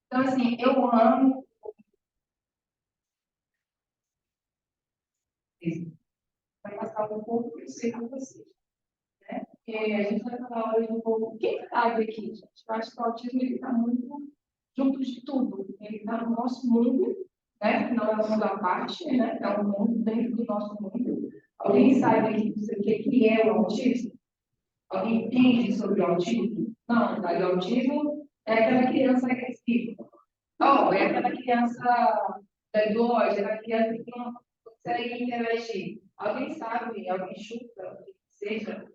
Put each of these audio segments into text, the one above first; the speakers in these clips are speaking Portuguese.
Então, assim, eu amo. Vai passar um pouco que eu sei com vocês, né? Porque a gente vai falar hoje um pouco. Quem sabe aqui, gente? Eu acho que o autismo está muito junto de tudo. Ele está no nosso mundo, né? Não é um mundo à parte, né? É um mundo dentro do nosso mundo. Alguém sabe aqui o que é o autismo? Alguém entende sobre o autismo? Não, na verdade, o autismo é aquela criança agressiva. Oh, é aquela criança doide, é aquela criança que não consegue interagir. Alguém sabe, alguém chuta o que seja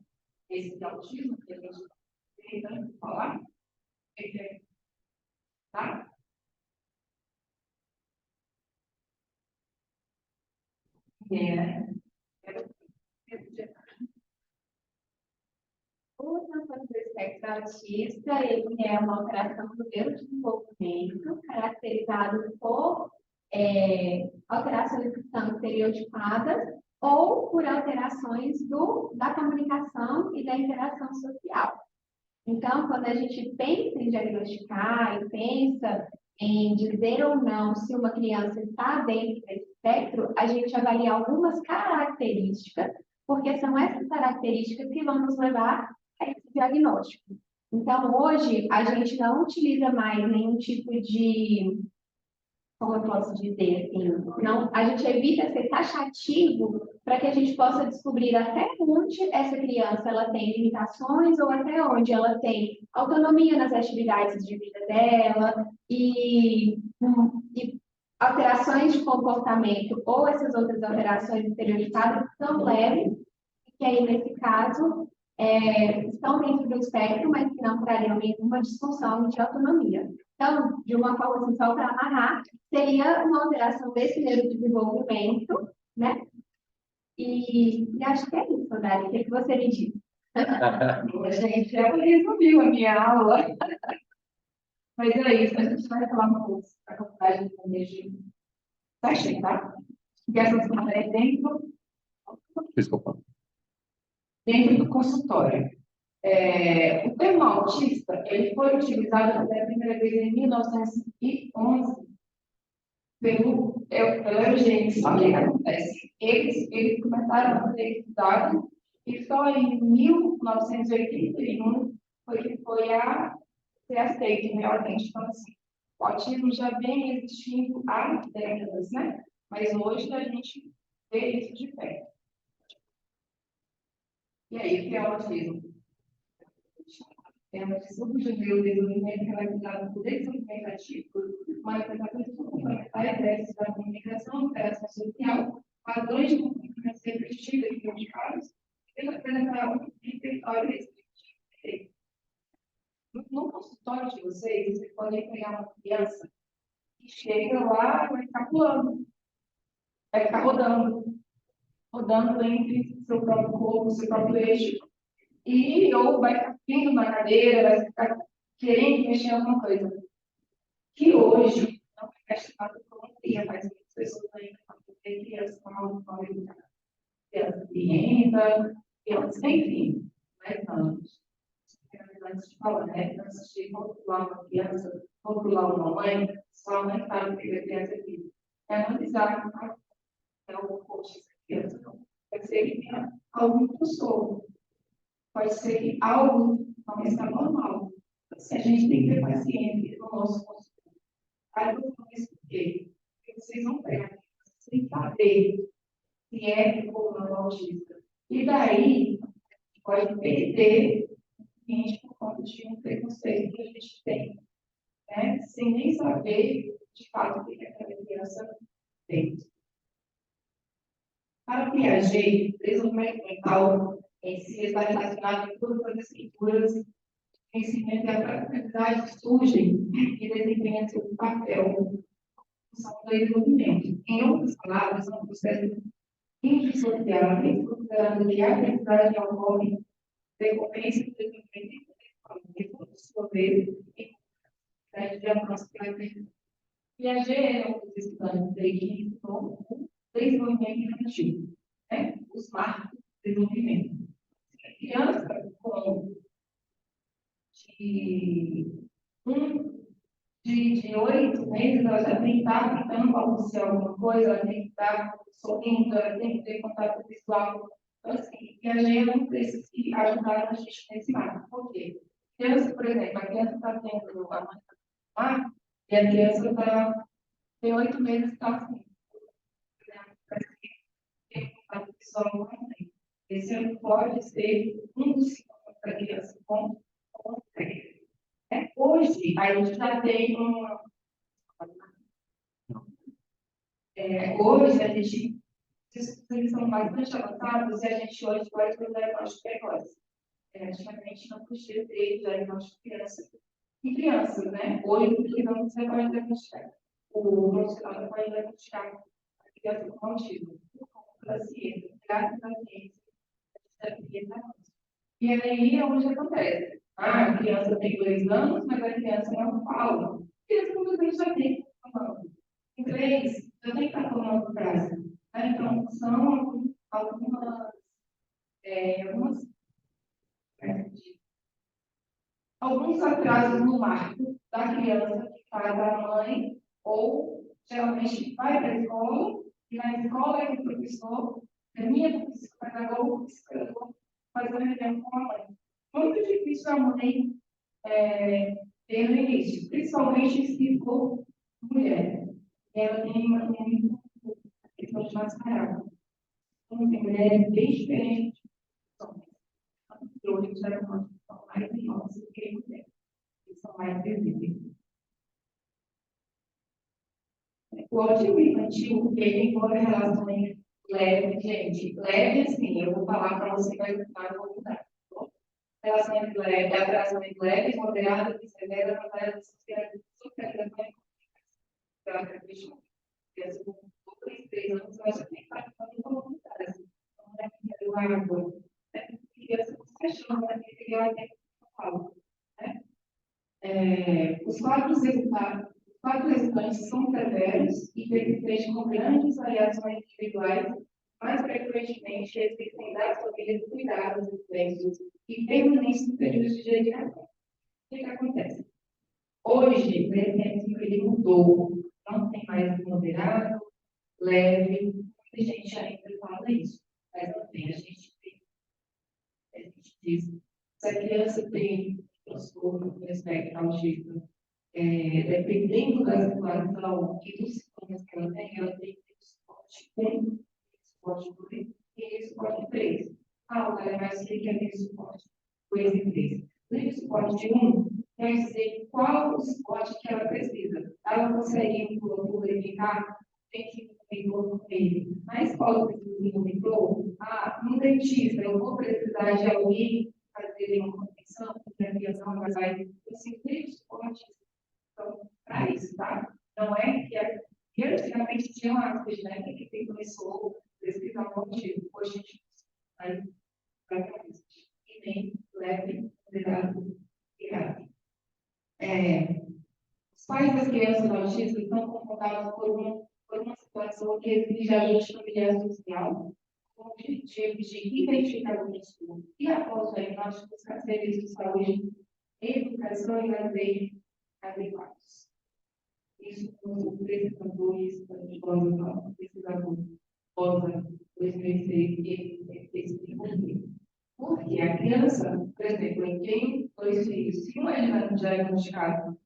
esse autismo que a gente tenta falar? Tá? É. O transtorno do espectro autista, ele é uma alteração do neurodesenvolvimento, caracterizado por alterações que são estereotipadas ou por alterações da comunicação e da interação social. Então, quando a gente pensa em diagnosticar e pensa em dizer ou não se uma criança está dentro desse espectro, a gente avalia algumas características, porque são essas características que vão nos levar a esse diagnóstico. Então, hoje, a gente não utiliza mais nenhum tipo de, como eu posso dizer, assim, não, a gente evita ser taxativo para que a gente possa descobrir até onde essa criança ela tem limitações ou até onde ela tem autonomia nas atividades de vida dela e alterações de comportamento ou essas outras alterações estereotipadas são leves, que aí, nesse caso, estão dentro do espectro, mas que não trariam nenhuma disfunção de autonomia. Então, de uma forma assim, só para amarrar, seria uma alteração desse neurodesenvolvimento, né? E acho que é isso, Dari. O que você me diz? Gente, eu resumiu a minha aula. Mas é isso, a gente vai falar um pouco da faculdade de manejo. Tá? Que essas matérias dentro do consultório. O termo autista ele foi utilizado pela primeira vez em 1911 pelo Eugênio. Só que o que acontece? Eles começaram a fazer estudado e só em 1981 foi a ser aceito realmente. Então, assim, o autismo já vem existindo há décadas, né? Mas hoje a gente vê isso de perto. E aí, o que é o autismo? É uma distúrbio de neurodesenvolvimento caracterizado por desenvolvimento ativo, manifestações fundamentais déficits da comunicação, interação social, padrões de comportamento repetitivos e prejudicados, e apresentar um repertório restritivo. No consultório de vocês, vocês podem pegar uma criança que chega lá e vai ficar pulando, vai ficar rodando entre seu próprio corpo, seu próprio eixo, ou vai ficar vindo na cadeira, vai ficar querendo mexer em alguma coisa. Que hoje não é chamado como cria, mas muitas pessoas ainda falam que tem criança com criança birrenta, criança, enfim, mas não. Antes de falar, né? Antes de controlar uma criança, controlar uma mãe, só a mãe sabe o que a criança vive. É analisar o coach dessa criança, não. Pode ser que tenha algum transtorno. Pode ser que algo não está normal. Se a gente tem que ter paciência no nosso consultório. Aí eu vou expliquei. Porque vocês vão pegar sem saber se é ou não autista. E daí, pode perder o cliente por conta de um preconceito que a gente tem, né? Sem nem saber, de fato, o que aquela criança tem. Para Piaget, desenvolvimento mental em si está relacionado com todas as escrituras, conhecimento e a praticidade surgem e desempenham seu papel no desenvolvimento. Em outras palavras, são processos indissociáveis, considerando que a aprendizagem ocorre decorrência do desenvolvimento e, por sua vez, de avanço para a Piaget é um dos estudantes que ensinou o desenvolvimento infantil, né? Os marcos de desenvolvimento. A criança com de 8 meses, ela já tem que estar tentando balbuciar alguma coisa, ela tem que estar sorrindo, ela tem que ter contato visual. Então, assim, e a gente não precisa ajudar a gente nesse marco. Por quê? Criança, por exemplo, a criança está tendo a mãe tá, e a criança tem 8 meses, está assim. Tem contato visual não tem. Esse pode ser um dos sintomas da criança com hoje, a gente já tem uma. Hoje, a gente. Eles são bastante avançados e a gente hoje pode ter o diagnóstico precoce. Antigamente não podia ter diagnóstico de criança. E crianças, né? Hoje, porque não você pode diagnosticar. O profissional pode diagnosticar a criança com autismo. Por conta da ciência, graças à ciência, a gente já tem. E aí é onde acontece. A criança tem 2 anos, mas a criança não fala. A criança simplesmente já tem que estar falando. Inglês, já tem que estar falando frase. Então, são algumas, alguns atrasos no marco da criança que faz a mãe, ou geralmente vai para a escola, e na escola é que o professor, termina com o psicopedagogo, faz a reunião com a mãe. Muito difícil a mãe ter no início, principalmente se for mulher. Ela tem uma questão de mascarar. Então, tem mulheres bem diferentes de homens. E hoje já são mais irmãos do que mulheres. Eles são mais visíveis. O autismo infantil, ele tem uma relação leve, gente. Leve, assim, eu vou falar para você, vai escutar, eu vou mudar. Relacionamento leve, atrasamento leve, moderado, severa, moderado, socialização e comunicação. Criança com 2, 3 anos, ela já tem que estar falando comunitárias. Então, não é que eu água. Criança com 7 anos, ela tem que falar. Os quadros resultantes são severos e persistentes com grandes variações individuais, mais frequentemente existem das famílias cuidados intensos e permanentes no período de dedicação. O que acontece? Hoje, percebemos que ele mudou, não tem mais moderado, leve, muita gente ainda fala isso, mas não tem. A gente diz, se a criança tem transtorno com espectro autista, dependendo da situação e dos sintomas que ela tem que ter suporte 1, suporte 2 e suporte 3. Ela mais que quer ter suporte 2 e 3. No suporte 1, quer dizer qual o suporte que ela precisa. Ela consegue verificar tem que monitor com ele. Na escola precisa de monitor? No dentista, eu vou precisar de alguém fazer uma contenção, porque a criança não vai. Assim, tem suporte. Então, para isso, tá? Não é que antigamente tinha aspas, né? Que começou a pesquisar o motivo. Hoje a gente vai para isso. E nem leve, moderado e grave. Os pais das crianças autistas estão confrontados por uma situação que exige ajuste familiar social, com o objetivo de identificar o risco e, após o diagnóstico, buscar serviços de saúde, educação e lazer adequados. Isso como pesquisadores, pesquisador Rosa 2006, que fez porque a criança, por exemplo, eu tenho 2 filhos, se um é diagnosticado,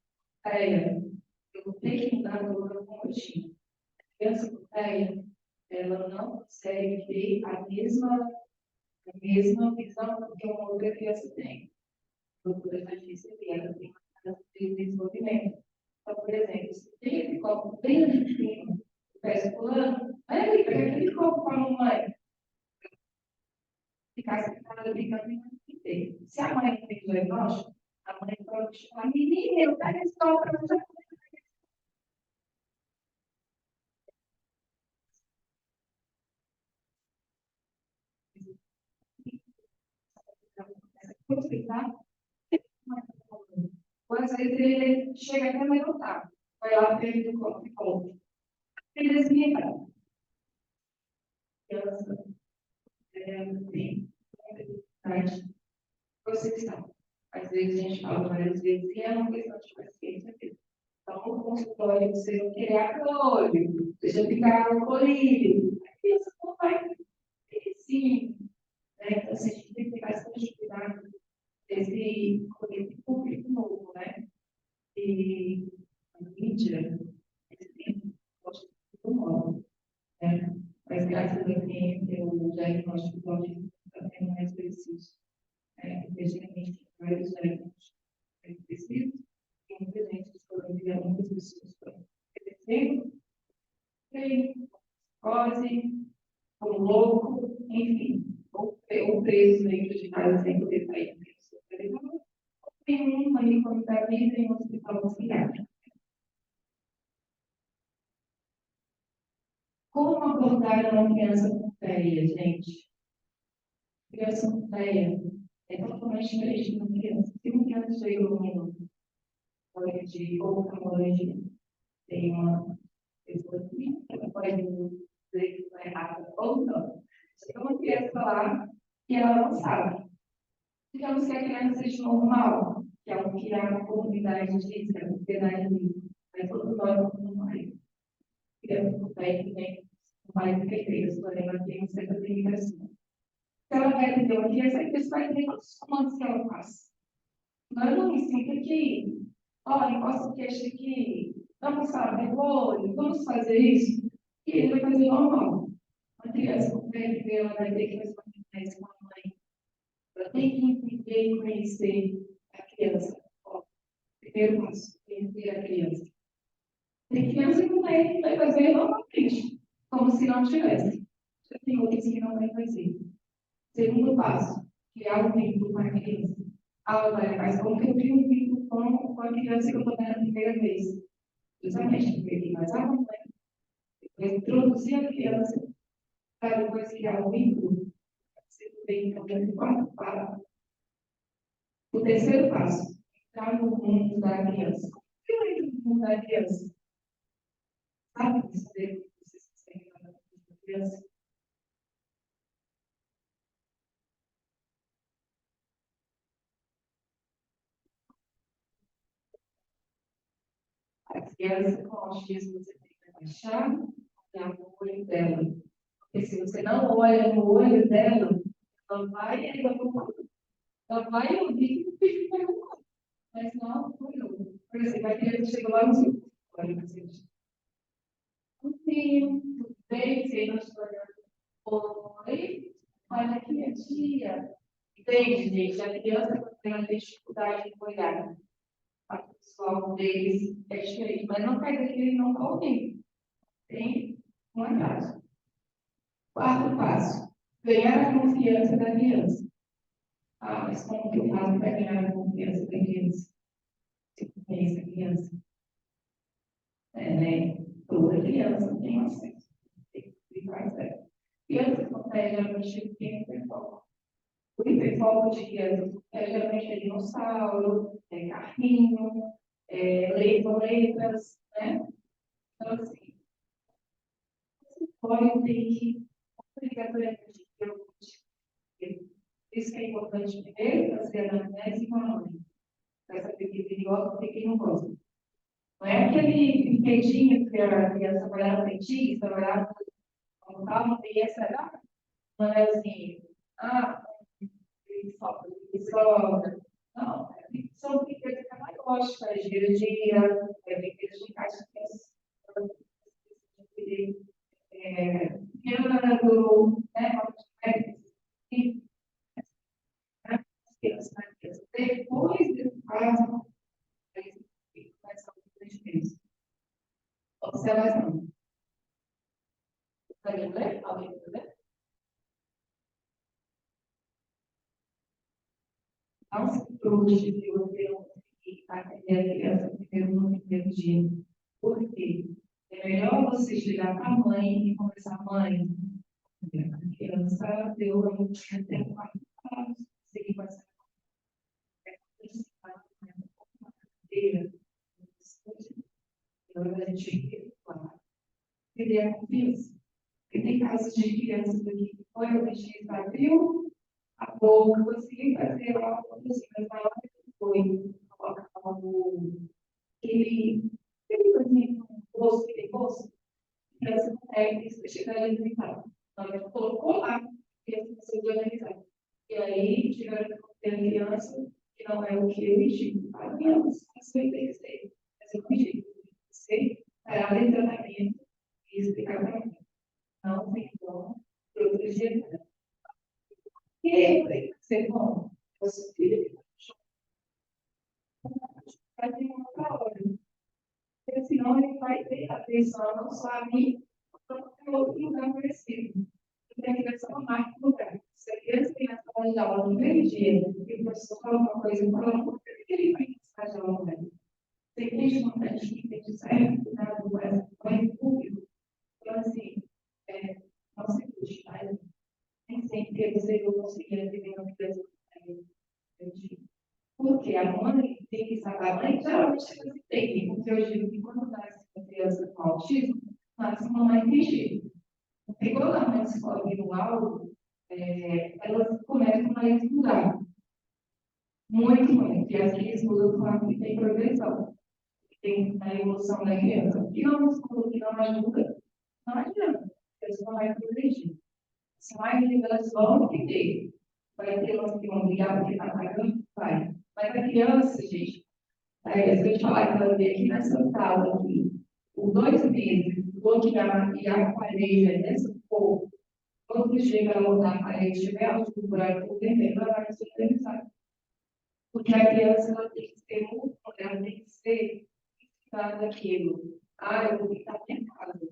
eu vou ter que mudar toda a rotina. A criança com TEA, ela não consegue ter a mesma visão que uma outra criança tem. A doutora já disse que ela tem uma de desenvolvimento. Então, por exemplo, se tem esse copo bem ali em cima, o pé esculando, aí pega aquele copo com a mamãe, ficar sentada brincando e inteiro. Se a mãe não tem diagnóstico, a mãe pode falar, menina, eu pego esse copo para você. Ou às vezes ele chega até mais voltar, vai lá perto do copo e compra. Ele desvia. Criança tem dificuldade de processar. Às vezes a gente fala várias vezes, e é uma questão de paciência mesmo. Então, no consultório, você não querer apoio, deixa eu ficar no colírio. A criança não vai ter sim, né? Então, assim, a gente tem que ter bastante cuidado desse público novo, né? E a mídia, esse gosta do modo, né? Mas graças a Deus, o diagnóstico do autismo está sendo mais preciso. Né? Infelizmente, tem vários diagnósticos mais precisos, e muita gente está enviando muitas pessoas para crescendo, psicose, como louco, enfim, ou preso dentro de casa sem poder sair da pessoa. Tem um manicômio da vida em um hospital psiquiátrico. Como abordar uma criança com TEA, gente? Criança com TEA é totalmente diferente de uma criança. Se uma criança chega no olho de oftalmologia, tem uma pessoa aqui, ela pode dizer que está errada ou não. Chega uma criança lá e ela não sabe. Digamos que a criança seja normal, que é o que a comunidade diz, que a sociedade diz. Mas todos nós não mais. Criança com TEA que vem mais perfeitas, porém ela tem certa limitação. Se ela vai atender uma criança, a criança vai ter todos os comandos que ela faz. Agora não me sinta aqui, olha, encosta o queixo aqui, vamos saber o olho, vamos fazer isso. E ele vai fazer normal. Uma criança com PRV, ela vai ter que responder mais com a mãe. Ela tem que entender e conhecer a criança. Ó, primeiro passo, conhecer a criança. Tem criança que não vai fazer normalmente, como se não tivesse. Já tem outras que não vai fazer. Segundo passo, criar um vínculo com a criança. Olha, mas como que eu crio um vínculo com a criança que eu estou vendo a primeira vez? Justamente, porque mais a mãe, depois introduzir a criança, para depois criar um vínculo. Você tem então o quarto passo. O terceiro passo, entrar no mundo da criança. Como que eu entro no mundo da criança? Sabe dizer que vocês conseguem entrar no mundo da criança? A criança com autismo, você tem que abaixar e olhar no olho dela. Porque se você não olha no olho dela, ela vai ouvir o que perguntar, mas não olhou. Por exemplo, a criança chega lá no seu olho, você diz, tudo bem, você não está olhando. Oi, olha aqui a tia. Entende, gente? A criança, quando tem dificuldade de olhar, a pessoal deles é diferente, mas não quer dizer que ele não está ouvindo. Tem um atraso. Quarto passo, ganhar a confiança da criança. Ah, mas como que eu faço para ganhar a confiança da criança? Se eu conheço a criança. É, né? Toda criança tem acesso. Tem que explicar isso aí. Criança consegue geralmente tem hiperfoco. O hiperfoco de criança geralmente é dinossauro, é carrinho, letras, né? Então, assim, você pode ter que obrigatoriamente ter um isso que é importante primeiro, fazer a anamnese com a mãe. Para saber quem gosta e quem não gosta. Não é aquele brinquedinho que a criança vai lá no dentista, vai lá no tal, não tem essa idade. Não é assim, ele sobra. Não, são brinquedos que ela gosta, é dia a dia, é brinquedos de caixa que piano, né, depois do caso, começa a diferença. Observação. Alguém lê? Alguém lê? Não se frustre se você não conseguir atender a criança no primeiro dia. Por quê? É melhor você chegar para a mãe e conversar, mãe, a criança deu até 4 anos, consegui passar uma cadeira, a gente tem que perder a confiança. Porque tem casos de crianças aqui que foi o dentista, abriu a boca, consegui fazer algo assim, mas na hora foi colocar aquele coisinho, gosto, que tem gosto, e essa técnica chegar a alimentar. Então, ela colocou lá, e essa pessoa de organizar. E aí, tiveram que ter a criança, que não é o que eu indico. A criança, isso aí tem que ser. Mas eu não indico. Sei, parar de tratamento e explicar para mim. Não tem como proteger nada. E tem que ser bom. O seu filho vai ter uma outra hora. Porque senão ele vai ter atenção não só a mim, quanto a outro lugar parecido. Porque a criança não marca o lugar. Se a criança tem na sala de aula no primeiro dia e o professor fala uma coisa e fala, por que ele vai em sala de aula mesmo? Você entende como é que tem que sair do público? Então, assim, não se puxe, mas nem sempre você vai conseguir atender uma criança que porque a mãe tem que saber, a mãe geralmente você tem, porque eu digo que quando nasce uma criança com autismo, nasce uma mãe fingindo. Porque quando a mãe descobre o algo, elas começam a estudar. Muito, muito. E as crianças mudam falam que tem progressão, que tem a evolução da criança. E não estuda, que não ajuda, não adianta. A pessoa não vai progredir. Se mais elas vão ter. Vai ter umas que vão brigar porque está pagando, vai. Mas a criança, gente, se eu te falar que ela veio aqui nessa sala, aqui, por 2 meses, vou tirar e a parede é dessa cor, quando chega a mudar a parede, tiver algo do buraco vermelho, ela vai se organizar. Porque a criança ela tem que ser muito, ela tem que ser ensinada daquilo. Ah, eu vou pintar minha casa.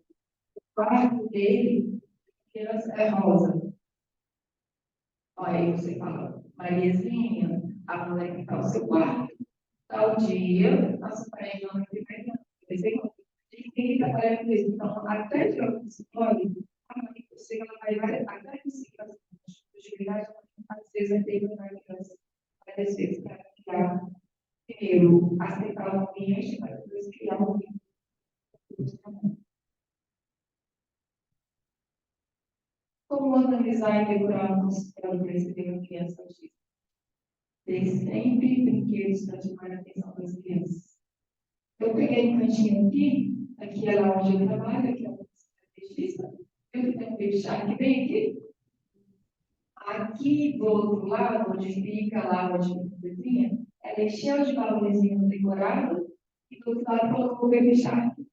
O quarto dele, a criança é rosa. Olha aí você fala, Mariazinha, a mulher que está no seu quarto, tal dia, nossa parede não vai ter mais. Tem que trabalhar com isso. Então, até que eu psicólogo, a mãe consiga, ela vai até conseguir as possibilidades, às vezes vai ter que levar a criança, às vezes, para criar, primeiro, aceitar o ambiente, para depois criar um vínculo. Como organizar e decorar um sistema para receber uma criança autista? Ter sempre brinquedos para chamar a atenção das crianças. Eu peguei um cantinho aqui é lá onde eu trabalho, aqui é uma autista, eu tenho que deixar que bem aqui. Aqui do outro lado, onde fica lá onde fica a cozinha, ela é cheia de balãozinhos decorados, e do outro lado colocou o baby shark.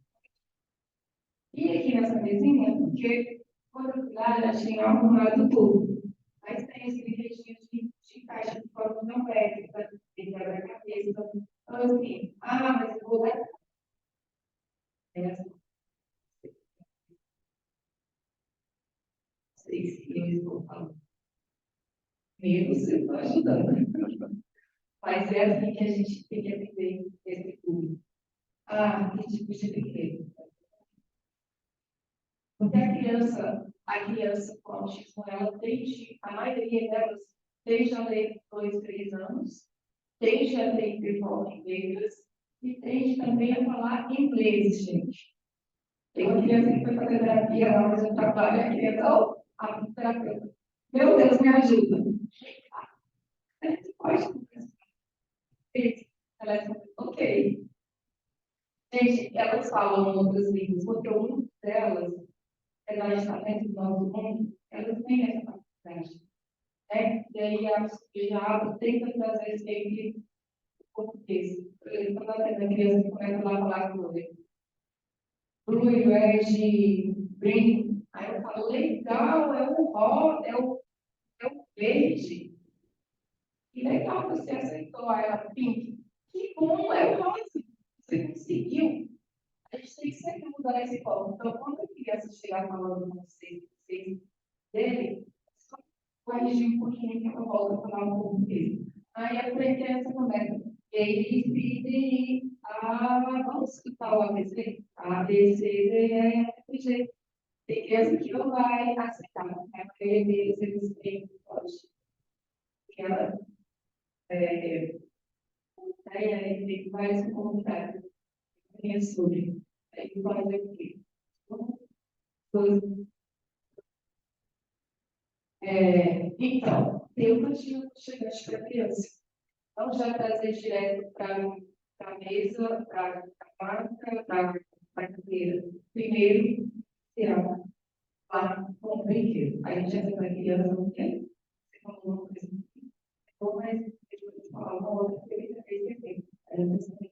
E aqui nessa mesinha, porque quando eu fui lá, já tinha arrumado tudo. Mas tem os brinquedinhos de caixa de forma geométrica, de quebra-cabeça. Então, assim, mas eu vou dar essa. Não sei se eu estou falando. Mesmo se eu estou ajudando. Mas é assim que a gente tem que aprender esse público. Que tipo de brinquedo? Porque a criança com autismo, ela tende, a maioria delas, tende a ler 2, 3 anos, tende a ter performance em letras e tende também a falar inglês, gente. Tem uma criança que foi fazer terapia lá, mas eu trabalho, a criança, a terapeuta. Meu Deus, me ajuda. Você pode conversar. Ela é ok. Gente, elas falam outras línguas, porque uma delas, ela está dentro do nosso mundo, elas têm essa capacidade. E aí a já tenta trazer sempre o português. Por exemplo, quando a criança que começa lá a falar com ele, Blue, Red, Green, aí eu falo, legal, é o rosa, é o verde. Que legal, você aceitou. Aí ela, Pink, que bom, é o rosa. Você conseguiu. A gente tem que sempre mudar esse foco. Então, quando a criança chegar falando com vocês dele, só corrigir um pouquinho que eu volto a falar um pouco dele. Aí a criança começa. Vamos escutar o ABC? A, B, C, D, E, F, G. Tem criança que não vai aceitar. A maioria deles, eles têm pode. Porque ela tem várias comunidades. Tem sobre. Aí vai ver o quê? Então, eu não tinha chegante para criança. Não já trazer direto para a mesa, para a marca, para a cadeira. Primeiro, se ela lá com o brinquedo. Aí a gente já tem uma criança, não tem? Você falou uma coisa aqui. Então, mas deixa eu falar uma outra que ele fez efeito. Aí eu pensei que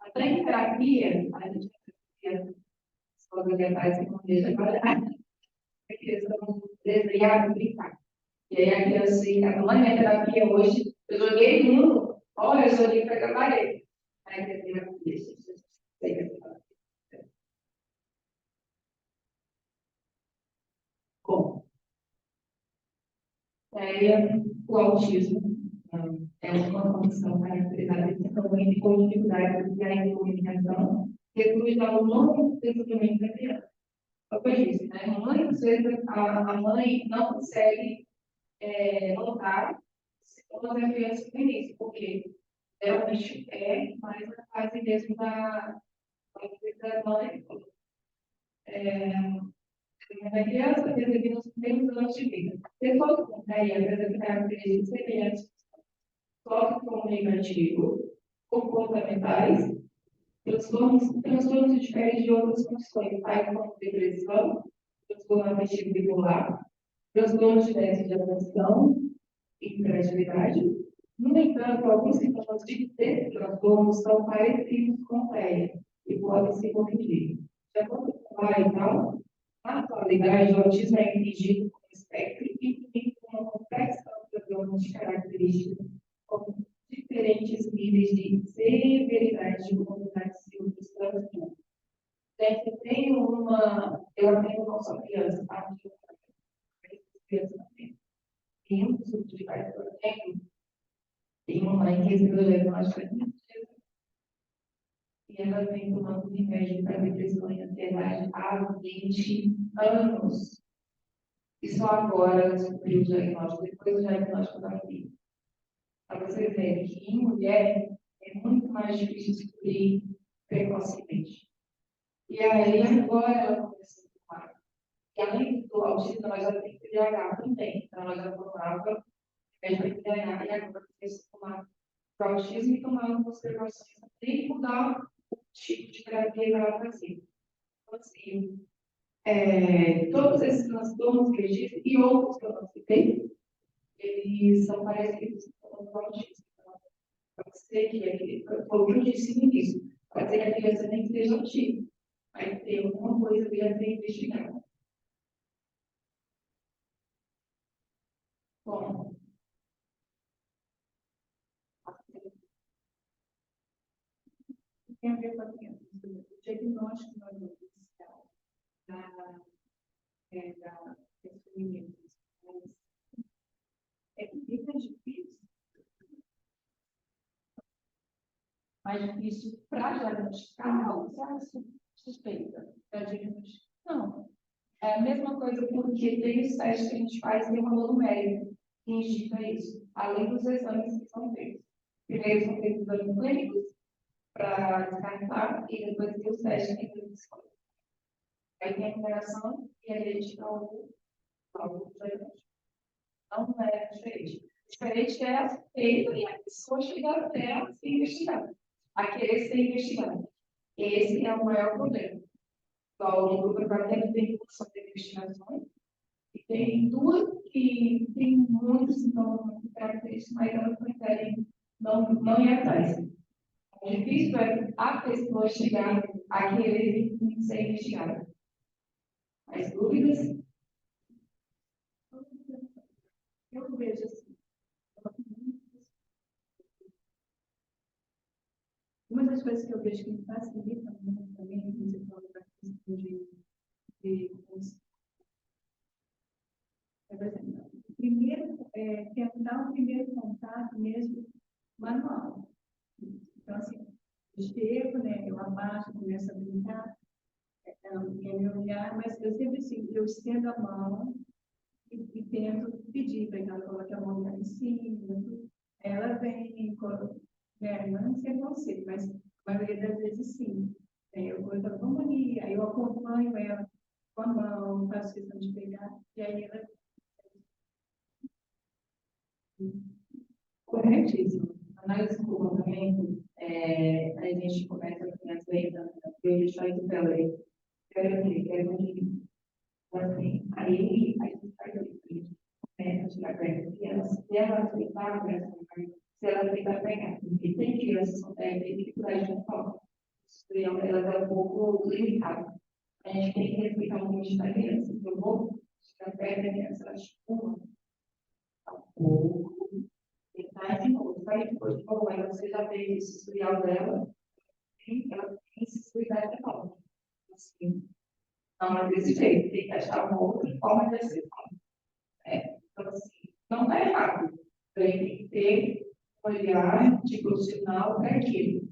até em terapia, a gente tem escola de pais que não deixa trabalhar. A criança não desenhar, brincar. E aí a criança fica, mãe, minha terapia hoje, eu joguei mundo, olha, eu joguei para trabalhar. Aí a terapia, isso, sei que é bom. O autismo é uma condição caracterizada principalmente com dificuldade de comunicação, reclui ao longo desenvolvimento da criança. Como eu disse, né? Muitas vezes a mãe não consegue notar quando a criança tem isso, porque realmente mais na fase mesmo da mãe, da criança, desde nos primeiros anos de vida. Depois, aí, apresenta características semelhantes, foco comunicativo, comportamentais, transtornos diferentes de outras condições, tais como depressão, transtorno afetivo bipolar, transtornos de déficit de atenção e hiperatividade. No entanto, alguns sintomas de transtornos são parecidos com TEA e podem se corrigir. De acordo com o pai e tal, na atualidade, o autismo é entendido como espectro e tem uma complexa gama de características com diferentes níveis de severidade de comunidade e outros transtornos. Gente, eu atendo não só criança, tá? Criança também. Tem um dos grupos de pais que eu atendo, tem uma mãe que recebeu diagnóstico e ela vem tomando remédio para depressão e ansiedade há 20 anos. E só agora ela descobriu o diagnóstico, depois do diagnóstico da filha. Para vocês verem que em mulher é muito mais difícil descobrir precocemente. E aí agora ela começou a tomar. E além do autismo, ela já tem TDAH também. Então ela já tomava remédio para TDAH e agora começou a tomar para autismo e tomando conservações sem mudar o tipo de terapia que ela fazia. Então, assim, todos esses transtornos que eu disse e outros que eu não citei, eles são parecidos com o autismo. Pode ser que foi o que eu disse no início, pode ser que a criança nem esteja autista, mas tem alguma coisa ali a ser investigada. Bom, tem a ver com a criança. O diagnóstico não é oficial da feminina, mas é que fica difícil, mais difícil para diagnosticar, não, você acha suspeita para diagnosticar? Não. É a mesma coisa porque tem os testes que a gente faz e tem uma numérica que indica isso, além dos exames que são feitos. Primeiro são feitos exames clínicos para descartar e depois tem os testes que tem que aí tem a numeração e a gente dá o diagnóstico. Não é diferente. Diferente é feito e a pessoa chegar até a ser investigada, a querer ser investigada. Esse é o maior problema. Igual no grupo preparatório tem só de investigações, e tem duas que têm muitos sintomas muito característicos, mas elas preferem não ir atrás. O difícil é a pessoa chegar a querer ser investigada. As dúvidas? Eu vejo assim. Uma das coisas que eu vejo que me facilita muito também, você falou da questão de por exemplo, primeiro, tentar o primeiro contato mesmo manual. Então, assim, eu chego, né, eu abaixo, começo a brincar, meu olhar, mas eu sempre assim, eu estendo a mão e tento pedir para que ela coloque a mão em cima. Ela vem, né, não sei você, mas a maioria das vezes sim. Eu vou dar vamos ali, aí eu acompanho ela com a mão, faço questão de pegar, e aí ela. Corretíssimo. comportamento, a gente começa a criança ainda, eu deixo faz o pele, quero ver, quero ver. Assim, aí a gente faz isso, começa a tirar perto da criança, se ela aceitar, se ela aceitar pegar, porque tem crianças que têm dificuldade de falar, elas é um pouco limitada. A gente tem que respeitar o limite da criança. Eu vou tirar perto da criança, ela escuma, um pouco, e sai de novo, mas você já fez esse historial dela, ela tem esse cuidado de novo. Assim, não é desse jeito, tem que achar uma outra forma de aceitar. Então, assim, não está errado. Tem que ter um olhar de profissional para aquilo.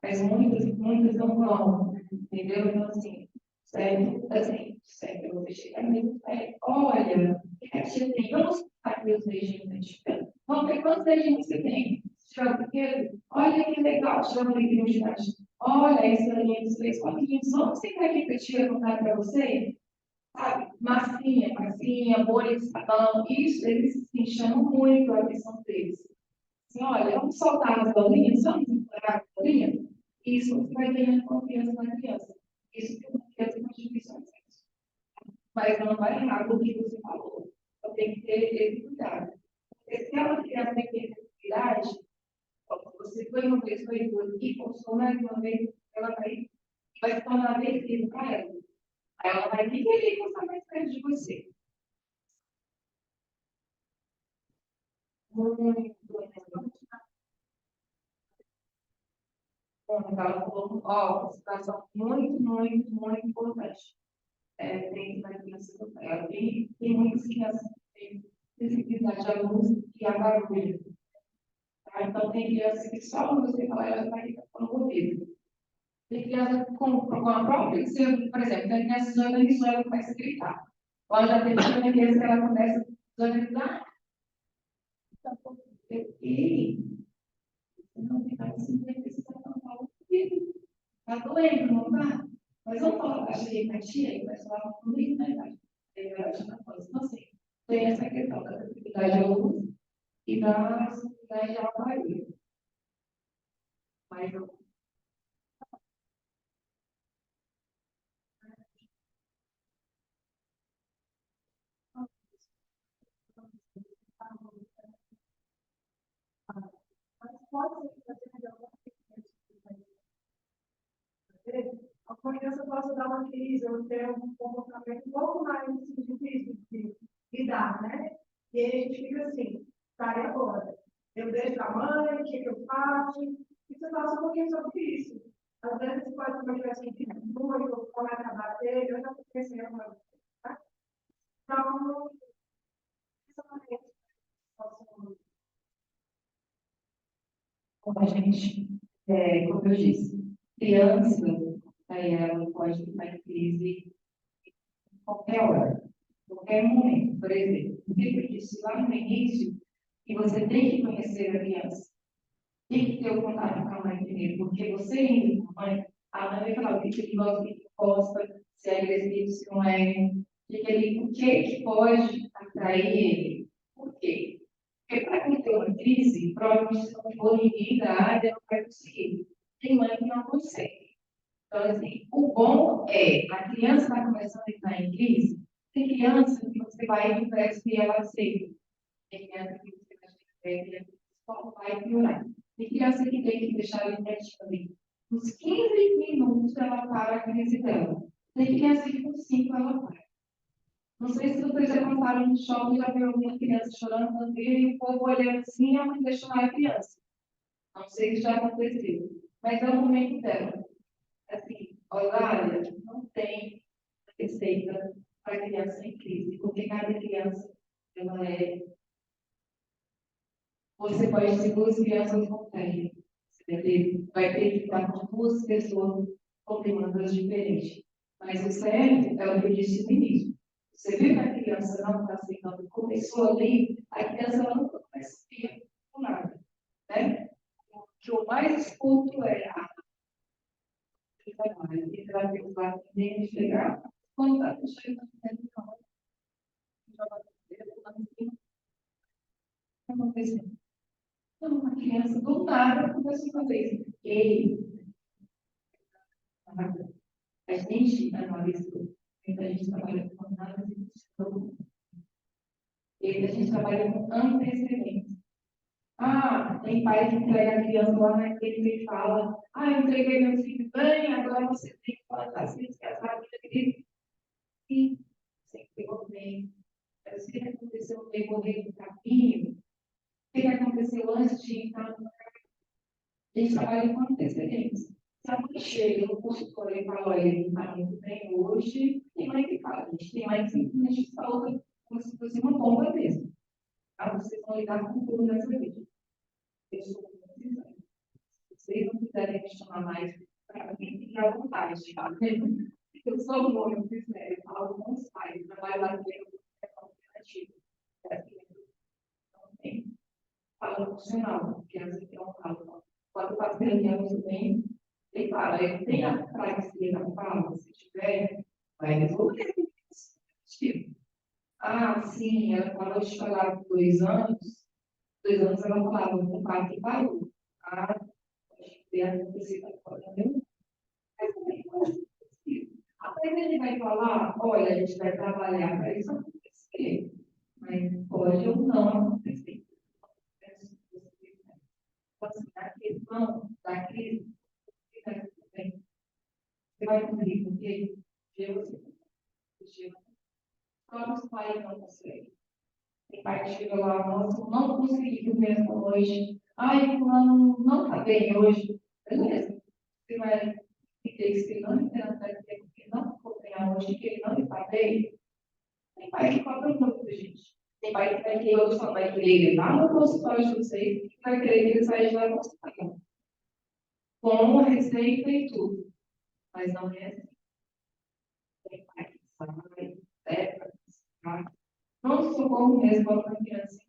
Mas muitas não vão, entendeu? Então, assim, certo, eu vou chegar mesmo, olha, a tia tem, vamos aqui os regimes, vamos ver quantos regimes você tem. Tirar o pequeno, olha que legal, tirar o pequeno de baixo. Olha, esse ali dos 3 pontinhos, vamos sentar aqui para a tia contar para você? Sabe? Massinha, bolha de sabão, isso, eles se chamam muito a atenção deles. Assim, olha, vamos soltar as bolinhas, vamos entregar as bolinhas? Isso você vai ganhando confiança na criança. Isso que uma criança com instituições. Mas não vai errar o que você falou. Então tem que ter esse cuidado. Porque se ela criança tem criatividade, você foi uma vez, foi duas, e postou mais uma vez, ela vai se tornar aversiva para ela. Aí ela vai nem querer postar mais perto de você. Muito. Bom, ela falou, ó, uma situação muito importante. Dentro da criança do ela tem muitas crianças que têm sensibilidade à luz e a barulho. Tá? Então, tem criança que só quando você falar, ela vai ficar com o ouvido. Tem criança com a própria, por exemplo, tem criança usando isso, ela começa a gritar. Ela já tem uma criança que ela começa a gritar. E não ficar assim, precisa falar o ouvido. Está doendo, não está? Mas vamos falar da empatia e o pessoal comigo, né? Então, assim, tem essa questão da sensibilidade ao luz e da sensibilidade ao barulho. Mas eu mas pode ser que você tenha alguma a criança possa dar uma crise ou ter um comportamento um pouco mais difícil de lidar, né? E aí a gente fica assim, tá, e agora? Eu deixo a mãe, o que eu faço? E você passa um pouquinho sobre isso. Às vezes você pode uma criança que fica muito, ou começa a bater, eu já pensei alguma vez, tá? Então, essa maneira, como a gente, como eu disse, criança, aí ela pode ficar em crise a qualquer hora, a qualquer momento. Por exemplo, o que eu disse lá no início, que você tem que conhecer a criança, tem que ter o contato com a mãe primeiro, porque você indo com a mãe vai falar o que ele gosta, o que ele gosta, se é agressivo, se não é, o que pode atrair ele. Por quê? Porque para quem tem uma crise, provavelmente se não for ninguém da área, não vai conseguir. Tem mãe que não consegue. Então, assim, o bom é, a criança está começando a entrar em crise, tem criança que você vai e parece que ela aceita. Tem criança que você vai ter que só vai piorar. Tem criança que tem que deixar ali praticamente. Uns 15 minutos ela para a crise dela. Tem criança que com 5 ela para. Não sei se vocês já passaram no shopping e já viram alguma criança chorando e o povo olhando assim, a mãe deixa lá a criança. Não sei se já aconteceu. Mas é o momento dela. Assim, olha, não tem receita para criança em crise, porque cada criança ela é. Você pode ter duas crianças com pele. Você vai ter que estar com duas pessoas com demandas diferentes. Mas o certo é o que eu disse no início. Você vê que a criança não está aceitando, começou ali, a criança não começa a com nada. Né? O que eu mais escuto é ele vai ter que lá dentro chegar, Quando está chegando no joga lá em cima, o que aconteceu? Então, uma criança do nada começou a fazer isso. A gente analisa, a gente trabalha com análise de estudo, e a gente trabalha com antecedentes. Ah, tem pai que entrega a criança lá na igreja e fala: ah, eu entreguei meu filho bem, agora você tem que plantar assim, que a vida dele. E sempre pegou bem. Mas o que aconteceu no decorrer do caminho? O que aconteceu antes de entrar no caminho? A gente trabalha com antecedentes. Se a mãe chega no consultório e fala: olha, ele está muito bem hoje, tem mãe que fala: a gente tem mãe que simplesmente fala como se fosse uma bomba mesmo. Ah, vocês vão lidar com tudo nessa vida. Eu sou muito sincera. Se vocês não quiserem questionar mais, para mim, fiquem à vontade. Tá? Eu sou muito sincera. Eu falo com os pais. Trabalho lá dentro é alternativo. Não tem fala funcional. Criança que não fala. Quando o paciente é muito bem, ele fala. Ele tem a praxia da fala, se tiver, vai resolver. Tipo, ah, sim, ela parou de falar por 2 anos. 2 anos ela falava com pai que parou. Ah, acho que tem acontecido agora, né? Mas também não é possível. Até ele vai falar: olha, a gente vai trabalhar para isso acontecer. Mas pode ou não acontecer. Então, assim, na questão da crise, você vai conseguir, porque os próprios pais não conseguem. Tem pai que chega lá: nossa, eu não consegui dormir essa noite. Ai, fulano não está bem hoje. Beleza. Você vai entender que se ele não entender que ele não ficou bem hoje, que ele não está bem. Tem pai que cobra muito, gente. Tem pai que vai querer, outro só vai querer levar no consultório de vocês, e vai querer que ele saia de lá no consultório. Com a receita e tudo. Mas não é assim. Tem pai que sai, leva, sai. Não socorro mesmo para uma criança.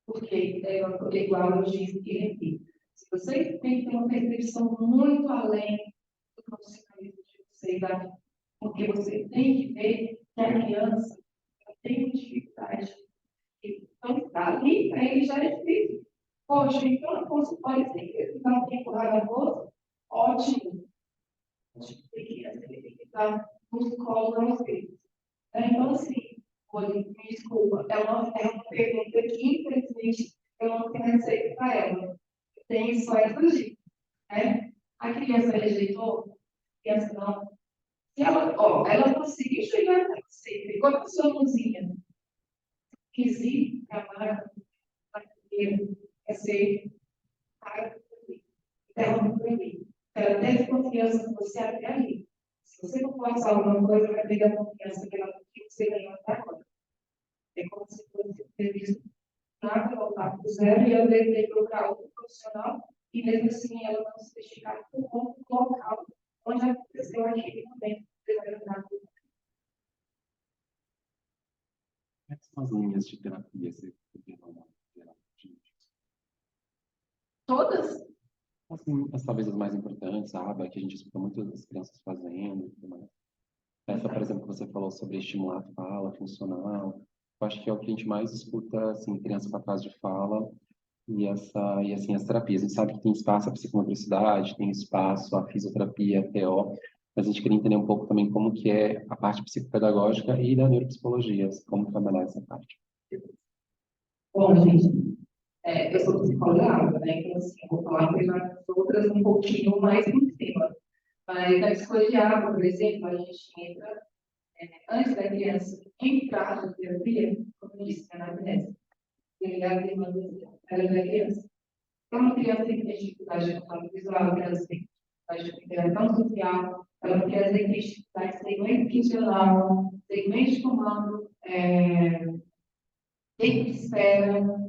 Porque é igual eu disse aqui. Se vocês têm que ter uma percepção muito além do profissionalismo de vocês, porque você tem que ver que a criança tem dificuldade. Então, está ali, para ele já é difícil. Poxa, então a consultório tem que dar um tempo lá na bolsa? Ótimo. Tem criança que tem que estar nos colos da vocês. Então, assim, olha, me desculpa, é uma pergunta que, infelizmente, eu não tenho receita para ela. Eu tenho só essas dicas, né? A criança rejeitou, a criança não. Se ela, ó, ela conseguiu chegar até você, pegou a sua mãozinha, quis ir trabalhar na carreira, é ser cara dela por ali. Ela teve confiança com você até ali. Se você não passar alguma coisa, vai perder a confiança que você ganhou até agora. É como se fosse ter visto nada voltar para o zero e ela deveria procurar outro profissional e mesmo assim ela não se identificar com o local onde aconteceu aquele momento determinado. Quais são as linhas de terapia você poderia dar uma geral? Todas? Assim, talvez as mais importantes, sabe? Que a gente escuta muito as crianças fazendo e tudo mais. Essa, por exemplo, que você falou sobre estimular a fala funcional. Eu acho que é o que a gente mais escuta, assim, criança capaz de fala e assim, as terapias. A gente sabe que tem espaço a psicomotricidade, tem espaço a fisioterapia, a TO, mas a gente queria entender um pouco também como que é a parte psicopedagógica e da neuropsicologia, como trabalhar essa parte. Bom, gente, eu sou psicóloga, né? Então, assim, eu vou falar das outras um pouquinho mais por cima. Mas na psicologia água, por exemplo, a gente entra, antes da criança entrar na terapia, como eu disse, na anamnese, ligar a demanda da criança. Então, uma criança que tem dificuldade de contato visual, uma criança que tem dificuldade de interação social, uma criança que tem dificuldade de segmento funcional, segmento de comando, tempo de espera.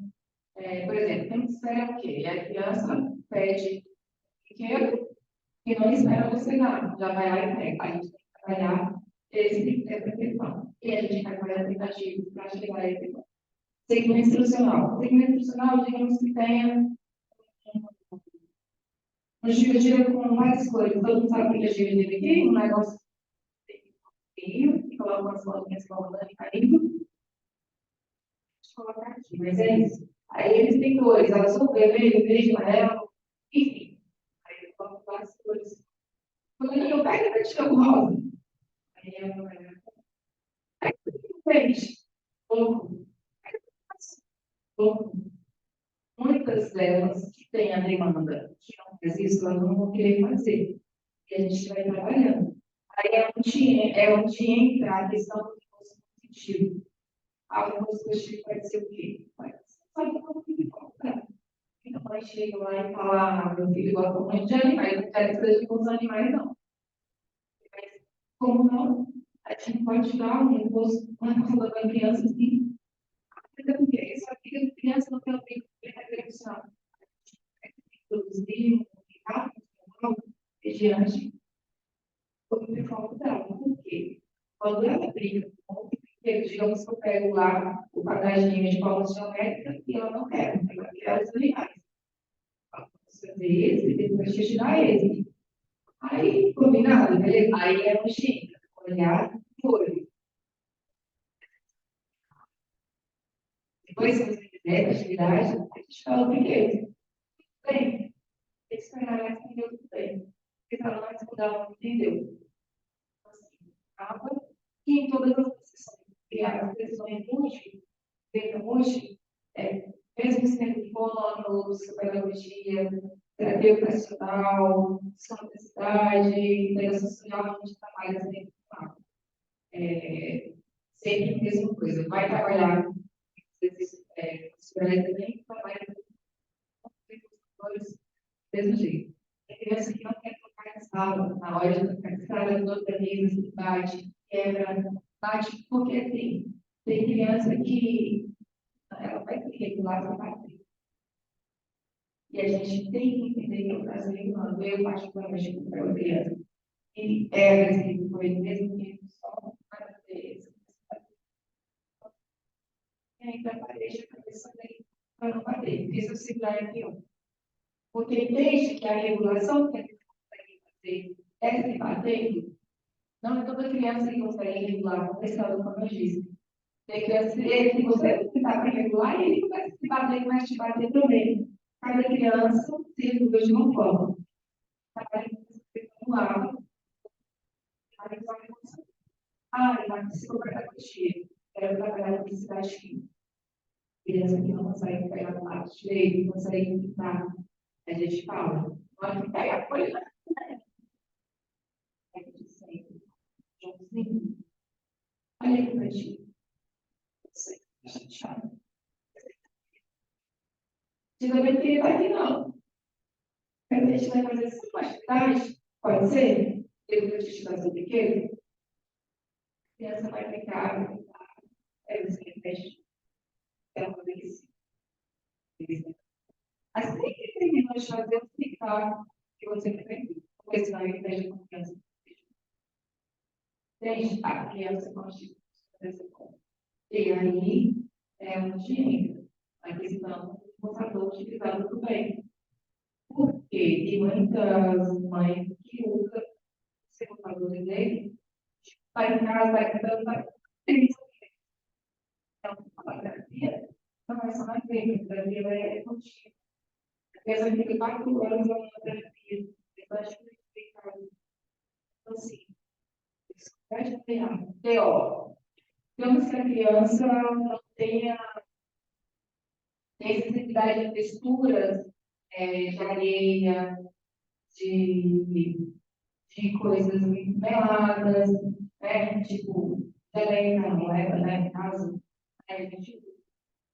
Por exemplo, tempo de espera é o quê? A criança pede dinheiro e não espera você dar, já vai lá e pega. A gente tem que trabalhar essa questão. E a gente vai fazer aplicativos para chegar a esse ponto. Segmento instrucional. Segmento instrucional, digamos que tenha um gira-gira com várias coisas. Todo mundo sabe que é gira-gira aqui, um negócio e coloco umas bolinhas falando e caindo. Deixa eu colocar aqui, mas é isso. Aí eles têm cores, azul, vermelho, verde, amarelo, enfim. Aí eu coloco várias cores. Quando eu pego, eu tiro o rosa. Aí eu peixe, pouco, pouco. Muitas delas que têm a demanda, que não faz isso, elas não vão querer fazer. E a gente vai trabalhando. Aí é onde entra a questão do impulso positivo. A impulso positivo pode ser o quê? Pode ser só que o filho compra. Então, mãe chega lá e fala, ah, meu filho gosta muito de animais, não quero que seja com os animais, não. Mas, como não? A gente pode dar um impulso, uma coisa para a criança assim, porque isso aqui a criança não tem o tempo de reflexão. Produzir, mediante o uniforme dela. Por quê? Quando ela brinca com outro brinquedo, digamos que eu pego lá o quadradinho de forma geométrica e ela não quer, ela quer os animais. Você fazer esse e depois te tirar esse. Aí, combinado, beleza? Aí é nojento, olhar flores. Depois, se você quiser, da atividade, a gente fala o brinquedo. Bem, eles pegaram essa entendeu tudo bem. Porque ela não mudar, não entendeu. Assim, acaba que em todas as decisões, criar as decisões úteis, hoje, mesmo sendo fono, pedagogia, terapia educacional, universidade, integração social, a gente trabalha sempre com água. Sempre a mesma coisa. Vai trabalhar, às vezes, os colegas também trabalham com os do mesmo jeito. Tem criança que não quer tocar na sala, na hora de tocar na sala, não organiza, bate, quebra, bate, porque tem criança que ela vai ter que regular essa parte. E a gente tem que entender que o prazer regulando, eu particularmente com a criança, ele é agressivo com ele mesmo, que só para ter essa capacidade. E ainda pareja a cabeça dele para não bater, porque se eu segurar aqui, ó. Porque desde que a regulação que a gente consegue fazer é se batendo, não é toda criança que consegue regular, como eu disse. Tem criança que você está para regular e ele começa a se bater, mas te bater também. Cada criança se educa de uma forma. Vamos lá. Ah, na psicopedagogia. Quero trabalhar com publicidade química. Criança que não consegue pegar o lápis direito, não consegue pintar. A gente fala. Na hora que pega a folha, a gente sempre. Joãozinho. Olha aqui para ti. Você está chateado. Geometria vai que não. A gente vai fazer essa atividade, pode ser? Depois de fazer o pequeno, a criança vai ficar, você repete, ela vai ver isso. Assim que terminou de fazer, eu explicar que você aprendeu, porque senão ele perde a confiança. Entende? A criança pode fazer essa coisa. E aí é onde entra a questão do motivador utilizado do bem. Porque tem muitas mães que usam o motivador dele, vai em casa, vai cantando, vai então, a terapia não é só na clínica, a terapia é contínua. A criança fica 4 horas na terapia, depois de explicar. Então, assim, isso pode ter teórico. Digamos que a criança não tenha sensibilidade de texturas de areia, de coisas muito meladas, né? Tipo, geleia na moeda, né? No caso, a gente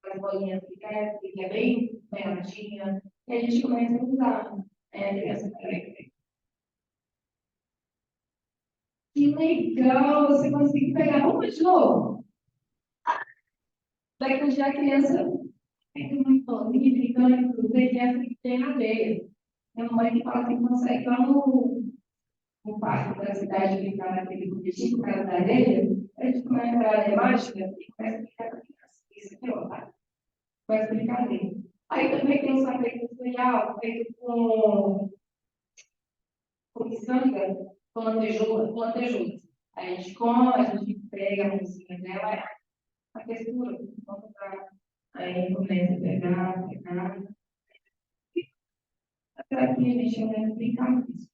as bolinhas que é bem meladinha, e a gente começa a usar a criança elétrica. Que legal! Você conseguiu pegar. Vamos de novo? Daqui um dia a criança é muito bolinha, brincando, tudo, e criança que tem areia. Tem uma mãe que fala que consegue lá no parque da cidade brincar naquele bonitinho, casa da areia, a gente começa a areia mágica e começa a brincar com a criança. Isso aqui, ó, tá? Começa a brincar dele. Aí também tem um sapato especial feito com miçanga, com lantejoula. Aí a gente come, a gente pega a mãozinha dela, a textura, vamos dar, aí começa a pegar, até que a gente vai brincar com isso.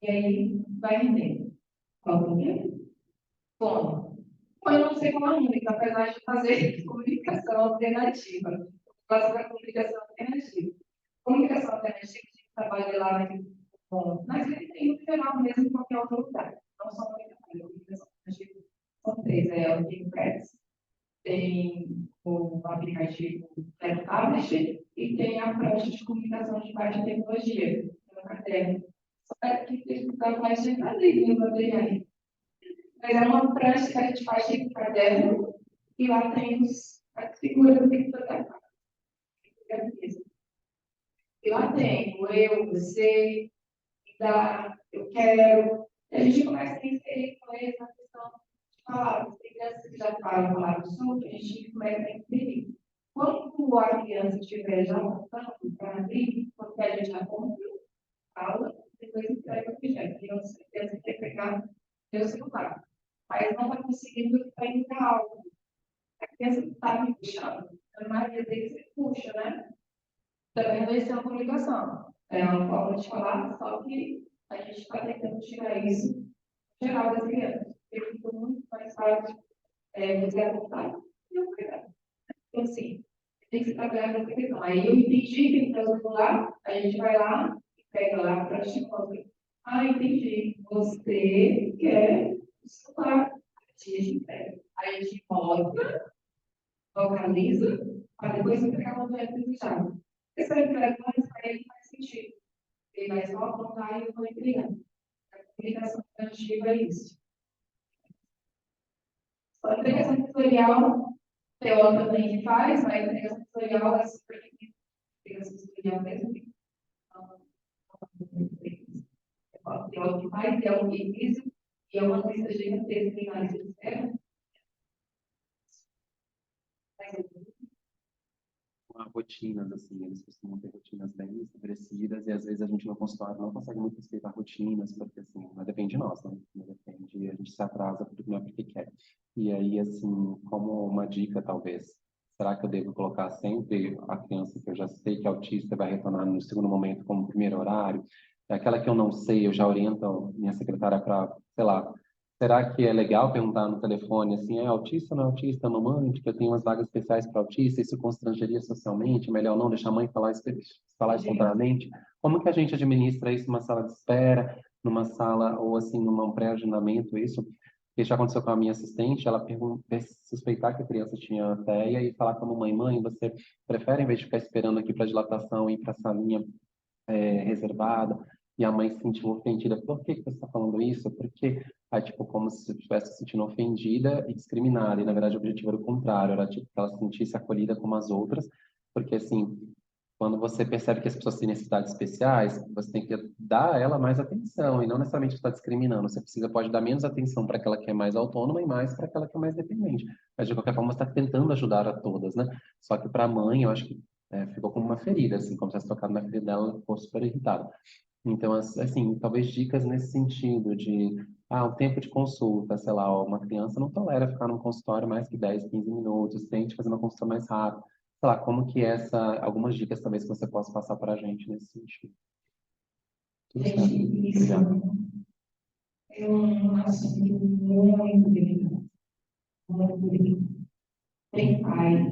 E aí vai render. Qual o problema? Bom, eu não sei como é única, apesar de fazer comunicação alternativa. Eu gosto da comunicação alternativa. Comunicação alternativa, a gente trabalha lá naquele ponto, mas ele tem no geral mesmo em qualquer outro lugar. Não só comunicação alternativa. São três, o ThinkPads, tem o aplicativo Tablet e tem a prancha de comunicação de baixa tecnologia, no caderno. Só que tem que estar mais de caderno no material. Mas é uma prancha que a gente faz de caderno e lá tem as figuras do que fotografar. E lá tem o eu, você, eu quero. E a gente começa a inserir com eles na questão de palavras. Tem crianças que já falam palavras soltas, a gente começa a inserir. Quando a criança estiver já montando para abrir, porque a gente já compra, fala, depois entrega o objeto. A criança quer pegar o celular, mas não está conseguindo ainda algo. A criança está me puxando. A maioria deles você puxa, né? Também vai ser uma comunicação. É uma forma de falar, só que a gente está tentando tirar isso no geral das crianças. Porque fica muito mais fácil você apontar e eu pegar. Então, assim, tem que trabalhar nessa questão. Aí eu entendi que ele está do lado, a gente vai lá e pega lá para estimular. Ah, entendi. Você quer o celular. A gente pega. Aí a gente mostra, localiza, para depois entregar o objeto desejado. Esse é o entrega mais para ele faz sentido. Ele vai só apontar e eu vou entregar. A comunicação alternativa é isso. A integração tutorial, teórica também faz, mas a integração tutorial é super difícil. A integração tutorial mesmo. Teórica que faz, é o difícil, e é uma lista gigantesca em análise de sistema. Rotinas, assim, eles costumam ter rotinas bem estabelecidas e às vezes a gente no consultório não consegue muito respeitar rotinas, porque assim, não depende de nós, né? Não depende, a gente se atrasa porque não é porque quer. E aí, assim, como uma dica, talvez, será que eu devo colocar sempre a criança que eu já sei que é autista vai retornar no segundo momento como primeiro horário? É aquela que eu não sei, eu já oriento minha secretária para, sei lá, será que é legal perguntar no telefone assim, é autista ou não é autista, mamãe, porque eu tenho umas vagas especiais para autista, isso constrangeria socialmente, é melhor não deixar a mãe falar espontaneamente? Como que a gente administra isso numa sala de espera, numa sala, ou assim, num pré-agendamento, isso? Porque já aconteceu com a minha assistente, ela suspeitar que a criança tinha TEA e falar com a mamãe, mãe, você prefere, em vez de ficar esperando aqui para dilatação, ir para a salinha reservada, e a mãe se sentiu ofendida. Por que que você está falando isso? Porque, aí, tipo, como se estivesse se sentindo ofendida e discriminada. E, na verdade, o objetivo era o contrário. Era, tipo, que ela se sentisse acolhida como as outras. Porque, assim, quando você percebe que as pessoas têm necessidades especiais, você tem que dar a ela mais atenção. E não necessariamente está discriminando. Você pode dar menos atenção para aquela que é mais autônoma e mais para aquela que é mais dependente. Mas, de qualquer forma, você está tentando ajudar a todas, né? Só que para a mãe, eu acho que ficou como uma ferida, assim, como se tivesse tocado na ferida dela, ela ficou super irritada. Então, assim, talvez dicas nesse sentido de, o tempo de consulta, sei lá, ó, uma criança não tolera ficar num consultório mais que 10, 15 minutos, tente fazer uma consulta mais rápida. Sei lá, como que algumas dicas talvez que você possa passar para a gente nesse sentido. Tudo certo. Gente, isso Obrigado. é um assunto muito delicado. Muito delicado. Tem pai,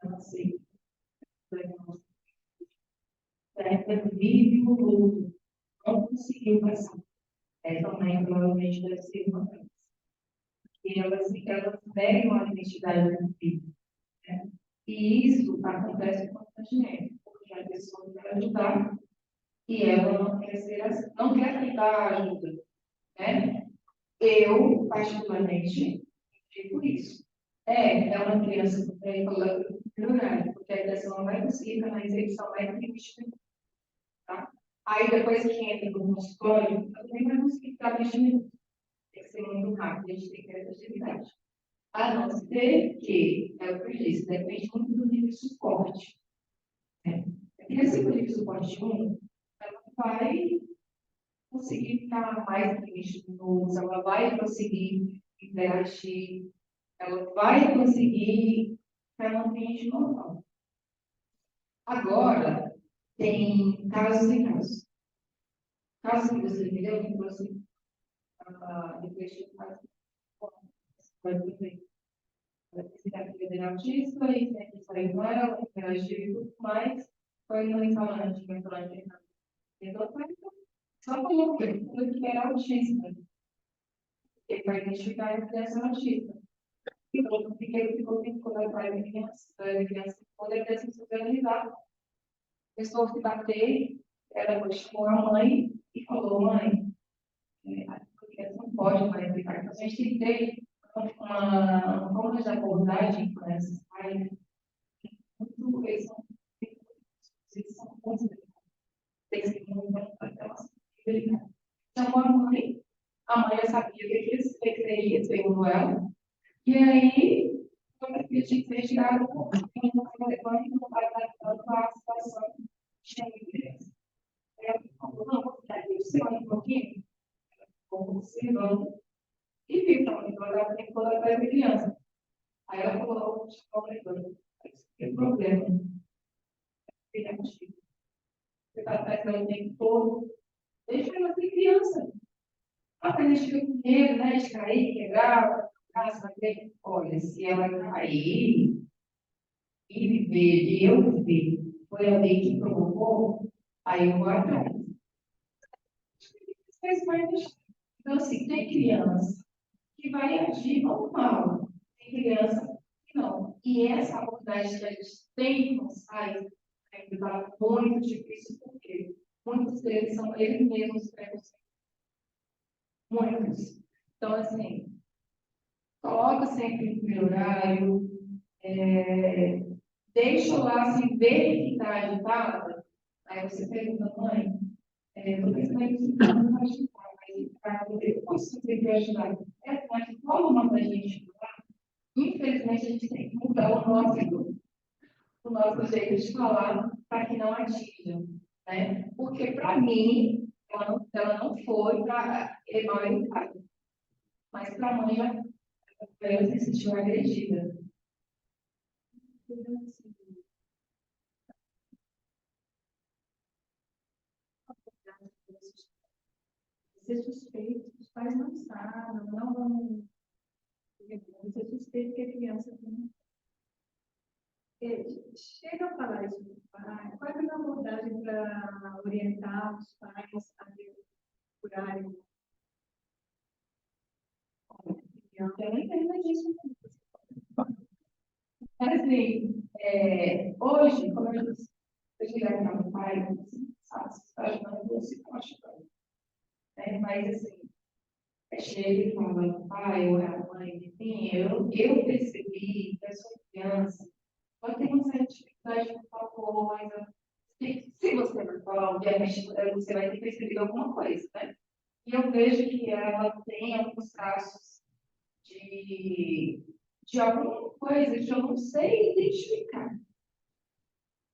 não sei, vive o luto, não conseguiu passar. Essa mãe provavelmente deve ser uma criança. E elas pegam a identidade do filho. Né? E isso acontece constantemente, porque a pessoa quer ajudar e ela não quer ser assim, não quer tentar ajuda. Né? Eu, particularmente, digo isso. É uma criança que tem milionária, porque a pessoa não vai conseguir canalizar isso só mais triste. Tá? Aí depois que entra no consultório, eu também não vai conseguir ficar 20 minutos. Tem que ser muito rápido, a gente tem que ter essa atividade. A não ser que, é o que eu disse, depende muito do nível de suporte. Né? A criança com nível de suporte 1, ela vai conseguir ficar mais de 20 minutos, ela vai conseguir interagir, ela vai conseguir ficar no ambiente normal. Agora, tem casos e casos. Casos que você entendeu, que você depois de caso, vai viver. Vai visitar a filha dele autista e sempre sair com ela, interagir e tudo mais. Foi no restaurante, só falou que era autista. Ele vai identificar a criança autista. Então, porque ficou vinculado para a criança, poderia se socializar. A pessoa se bater, ela chamou a mãe e falou: mãe, a criança não pode mais brincar. Então, a gente tem que ter uma forma de abordagem com esses pais. Eles são muito delicados. Eles não aquelas delicadas. Chamou a mãe já sabia o que seria, segundo ela. E aí, quando a filha tinha que ser retirada, não vai dar tanto a situação de criança. Ela falou: não, vou ficar aqui, você vai um pouquinho? Vou observando. E viu, então, ela tem que toda a criança. Aí ela falou: tem problema. Ele é motivo. Você está tratando o tempo todo. Deixa ela ser criança. Mas a gente fica com medo, né, de cair, quebrar. Olha, se ela cair e viver, e eu viver, foi alguém que provocou, aí eu vou atrás. Faz parte. Então, assim, tem criança que vai agir normal, tem criança que não. E essa abordagem que a gente tem com os pais ainda está muito difícil, porque muitos deles são eles mesmos preconceitos. Muitos. Então, assim, coloca sempre em primeiro horário, deixa lá, assim, ver que está agitada. Aí você pergunta: mãe, toda essa mãe não vai ajudar, mas para poder, eu posso sempre ajudar. Mas forma da gente falar, infelizmente, a gente tem que mudar o nosso jeito de falar para que não atinjam. Né? Porque, para mim, ela não foi para mal educada. Mas para a mãe, ela se sentiu agredida. Ser suspeito, os pais não sabem, não vão ser suspeito que a criança tem. Chega a falar isso para o pai, qual é a abordagem para orientar os pais a procurarem? Eu não entendo disso. Mas, assim, hoje, como eu disse, eu chegar para o pai, sabe, se está ajudando, você está ajudando. Mas, assim, chega e fala: pai ou a mãe, enfim, eu percebi que a sua criança pode ter uma certa dificuldade com tal coisa. Se você não falar, obviamente, você vai ter percebido alguma coisa, né? E eu vejo que ela tem alguns traços de alguma coisa que eu não sei identificar.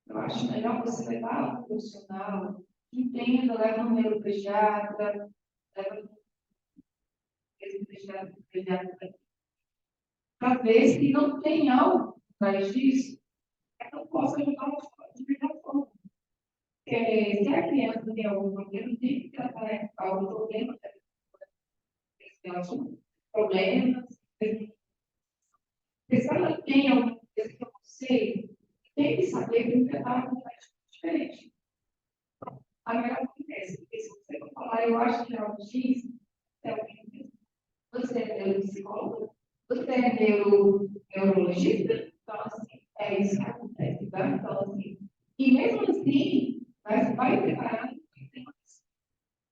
Eu acho melhor você levar um profissional que entenda, leva um neuropediatra, leva um pediatra, para ver se não tem algo atrás disso, que eu possa ajudar de melhor forma. Se a criança tem algum problema, tem que tratar algum problema, problemas. Se ela tem alguma coisa que eu não sei, tem que saber que tratar com diferente. Agora acontece, porque se você for falar, eu acho que é autismo, você é neuropsicólogo, você é neurologista, então, assim, é isso que acontece, tá? Então, assim, e mesmo assim, vai preparar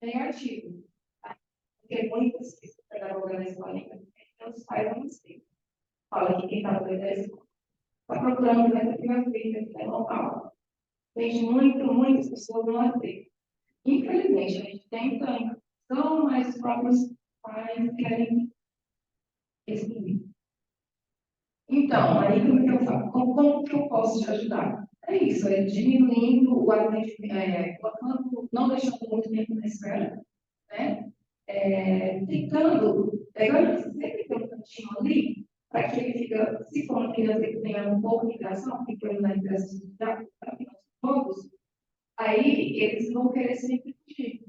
negativo, tá? Porque muitas pedagogas na escola, então, os pais não sei. Fala que quem está doido é a escola. Está procurando essa que vai ver, que é local. Tem muitas pessoas não aceitam. Infelizmente, a gente tenta a inclusão, mas os próprios pais querem excluir. Então, aí como que eu faço? Como que eu posso te ajudar? É isso, é diminuindo o atendimento, não deixando muito tempo na espera, né? Tentando, pegando sempre tem um cantinho ali, para que ele fica, se for uma criança que tenha um pouco de interação, porque ele na interação social, todos, aí eles vão querer sempre contigo.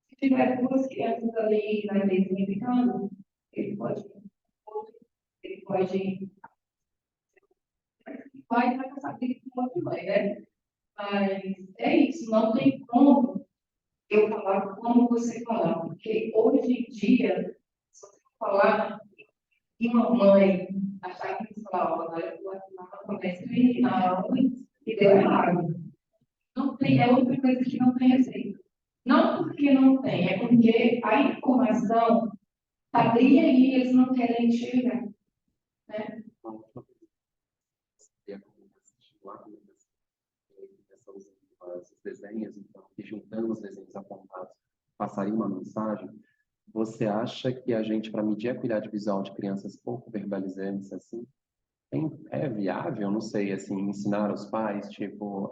Se tiver duas crianças ali na mesinha brincando, ele pode vai passar briga com outro mãe, né? Mas é isso, não tem como eu falar como você falar, porque hoje em dia, se você falar e uma mãe achar que você fala, olha, eu vou assinar uma promessa criminal e deu errado. Não tem, é outra coisa que não tem receita. Não porque não tem, é porque a informação está bem aí, eles não querem enxergar, né? Os desenhos, então, e juntando os desenhos apontados, passaria uma mensagem. Você acha que a gente, para medir a acuidade visual de crianças pouco verbalizantes, assim, é viável? Não sei, assim, ensinar aos pais, tipo,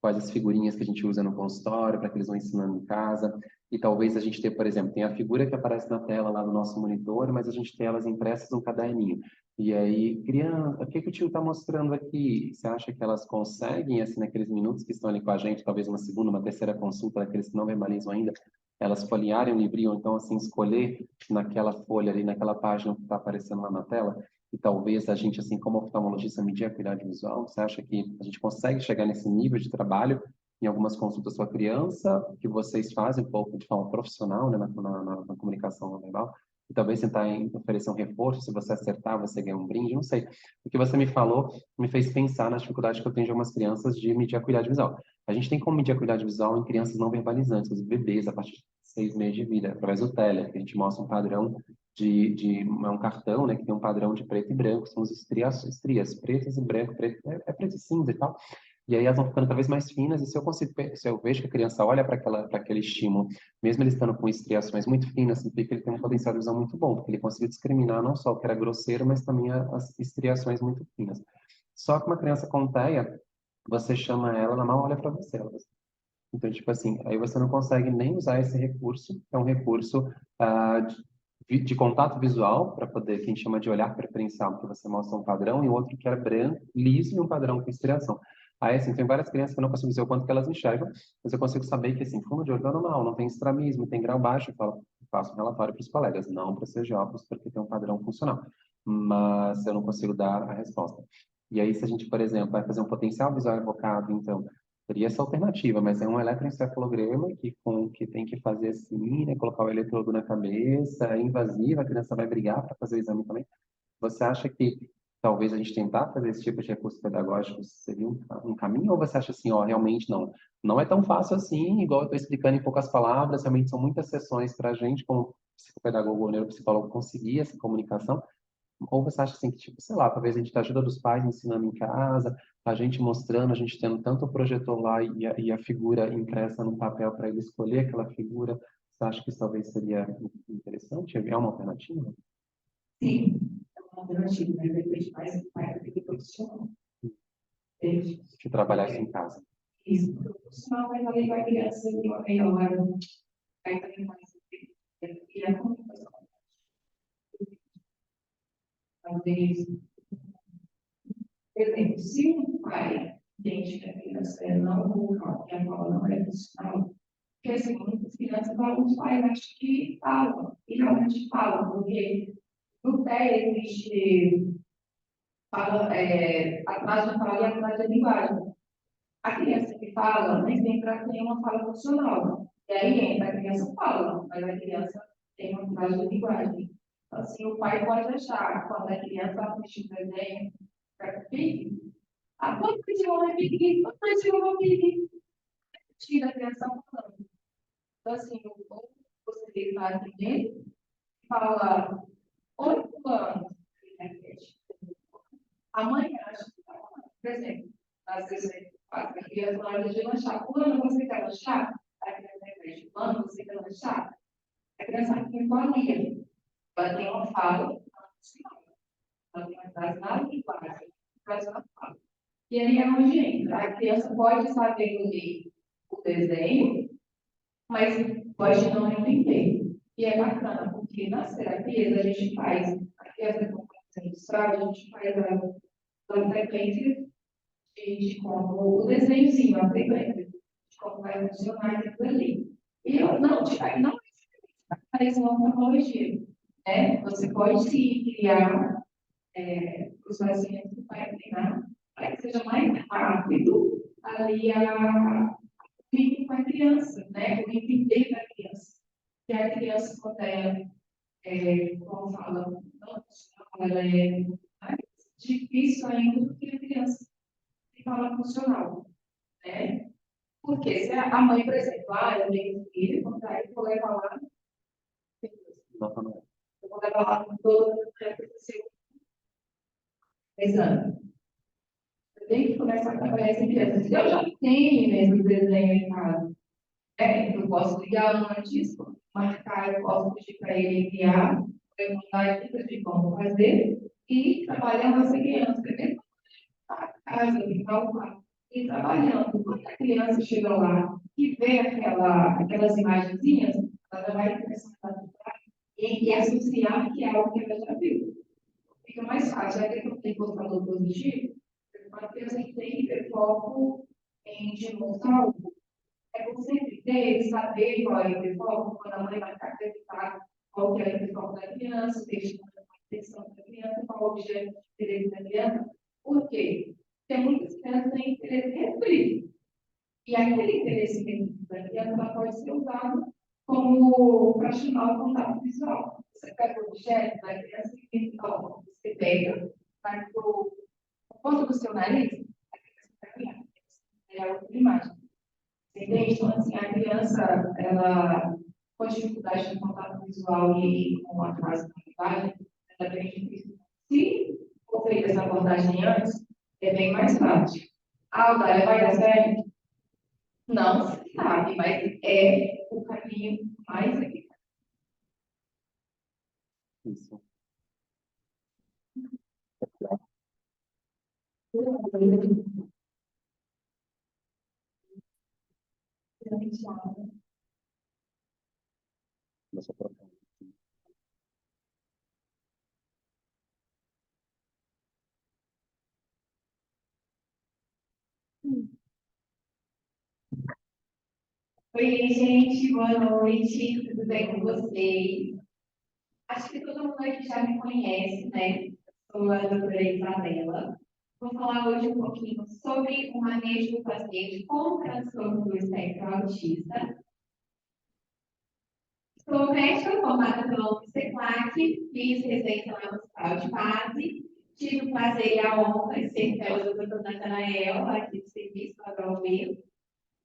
quais as figurinhas que a gente usa no consultório para que eles vão ensinando em casa, e talvez a gente ter, por exemplo, tem a figura que aparece na tela lá do nosso monitor, mas a gente tem elas impressas num caderninho. E aí, criança, o que que o tio está mostrando aqui? Você acha que elas conseguem, assim, naqueles minutos que estão ali com a gente, talvez uma segunda, uma terceira consulta, daqueles que não verbalizam ainda, elas folhearem o livrinho, então, assim, escolher naquela folha ali, naquela página que está aparecendo lá na tela, e talvez a gente, assim, como oftalmologista, medir a acuidade visual? Você acha que a gente consegue chegar nesse nível de trabalho em algumas consultas com a criança, que vocês fazem um pouco de forma profissional, né, na comunicação não verbal? E talvez tentar oferecer um reforço, se você acertar, você ganha um brinde, não sei. O que você me falou me fez pensar na dificuldade que eu tenho de algumas crianças de medir a acuidade visual. A gente tem como medir a acuidade visual em crianças não verbalizantes, os bebês, a partir de 6 meses de vida, através do tele, que a gente mostra um padrão é um cartão, né, que tem um padrão de preto e branco, são as estrias pretas e branco, preto, é preto e cinza e tal. E aí elas vão ficando cada vez mais finas, e se eu vejo que a criança olha para aquele estímulo, mesmo ele estando com estriações muito finas, significa que ele tem um potencial de visão muito bom, porque ele conseguiu discriminar não só o que era grosseiro, mas também as estriações muito finas. Só que uma criança com TEA, você chama ela, ela mal olha para você. Então, tipo assim, aí você não consegue nem usar esse recurso, que é um recurso de contato visual, para poder, que a gente chama de olhar preferencial, que você mostra um padrão, e outro que é branco, liso, e um padrão com estriação. Aí, assim, tem várias crianças que eu não consigo dizer o quanto que elas enxergam, mas eu consigo saber que, assim, fundo de olho tá normal, não tem estrabismo, tem grau baixo, faço um relatório para os colegas, não para ser óculos, porque tem um padrão funcional. Mas eu não consigo dar a resposta. E aí, se a gente, por exemplo, vai fazer um potencial visual evocado, então, seria essa alternativa, mas é um eletroencefalograma que tem que fazer assim, né, colocar o eletrodo na cabeça, é invasivo, a criança vai brigar para fazer o exame também. Você acha que talvez a gente tentar fazer esse tipo de recurso pedagógico seria um caminho, ou você acha assim, ó, realmente não, não é tão fácil assim, igual eu estou explicando em poucas palavras, realmente são muitas sessões para a gente, como psicopedagogo ou neuropsicólogo, conseguir essa comunicação, ou você acha assim que, tipo, sei lá, talvez a gente, com a ajuda dos pais ensinando em casa, a gente mostrando, a gente tendo tanto o projetor lá e a figura impressa num papel para ele escolher aquela figura, você acha que isso talvez seria interessante? É uma alternativa? Sim, é uma alternativa, mas depois faz do que profissional. Entende? De trabalhar isso em casa. Isso, porque o profissional vai ali, vai criança de uma meia hora, aí também mais. E a comunicação. Talvez, por exemplo, se um pai entende que a criança é não vocal, que a fala não é funcional, porque assim, muitas crianças, alguns pais acham que falam, e realmente falam, porque no pé existe atrás da fala e atrás da linguagem. A criança que fala, nem sempre ela tem uma fala funcional. E aí entra, a criança fala, mas a criança tem uma atrás da linguagem. Então, assim, o pai pode achar, quando a criança assiste um desenho, para filho, quando que eu vou repetir? Quando que eu vou repetir? Tira a criança falando. Então, assim, ou você está entendendo, fala 8 anos, a mãe acha que está falando. Por exemplo, às vezes a criança na hora de lanchar, quando você quer lanchar, a criança repete, quando você quer lanchar, a criança tem igualia. Ela tem uma fala, ela tem uma frase na linguagem, frase na fala. E aí é onde entra. A criança pode saber ler o desenho, mas pode não entender. E é bacana, porque nas terapias a gente faz, aqui as recomendações a gente faz a frequência de como o desenhozinho, a frequência, de como vai funcionar aquilo ali. E eu não faz uma cronologia, né? Você pode se criar os pacientes que vai treinar para que seja mais rápido ali o vínculo com a criança, né? O entender da criança. Que a criança, quando como fala, não, ela é mais difícil ainda do que a criança que fala funcional, né? Porque se a mãe, por exemplo, eu tenho um filho, quando aí eu vou levar lá, eu vou levar lá com todo mundo para o seu exame. Eu tenho que começar a trabalhar essa criança. Se eu já tenho mesmo desenho em casa, eu posso ligar antes, marcar, eu posso pedir para ele enviar, eu mandar dicas de como fazer e trabalhando essa criança, mesmo na casa, e trabalhando. Quando a criança chega lá e vê aquelas imagenzinhas, ela já vai começar a trabalhar e associar que é algo que ela já viu. Fica mais fácil, já que eu não tenho postador positivo, a criança tem que ter foco em demonstrar algo. É você ter, saber qual é o hiperfoco, quando a mãe vai acreditar qual que é o hiperfoco da criança, o que chama a atenção da criança, qual é o objeto de interesse da criança. Por quê? Porque muitas crianças têm interesse restrito. E aquele interesse restrito da criança pode ser usado como para chamar o contato visual. Você pega o objeto da criança e você pega, vai para o ponto do seu nariz, a criança vai olhar. É a outra imagem. Entende? Então, assim, a criança, ela, com dificuldade de contato visual e com atraso na linguagem, ela tem difícil. Se for feita essa abordagem antes, é bem mais fácil. Dália, vai dar certo? Não se sabe, mas é o caminho mais eficaz. Isso. Nossa própria. Oi, gente, boa noite, tudo bem com vocês? Acho que todo mundo aqui já me conhece, né? Sou a doutora Isabela. Vou falar hoje um pouquinho sobre o manejo do paciente com transtorno do espectro autista. Sou médica formada pela UFCECLAC, fiz residência na Hospital de Base, tive o prazer e a honra de ser fellow do Dr. Natanael, aqui do Serviço HUB,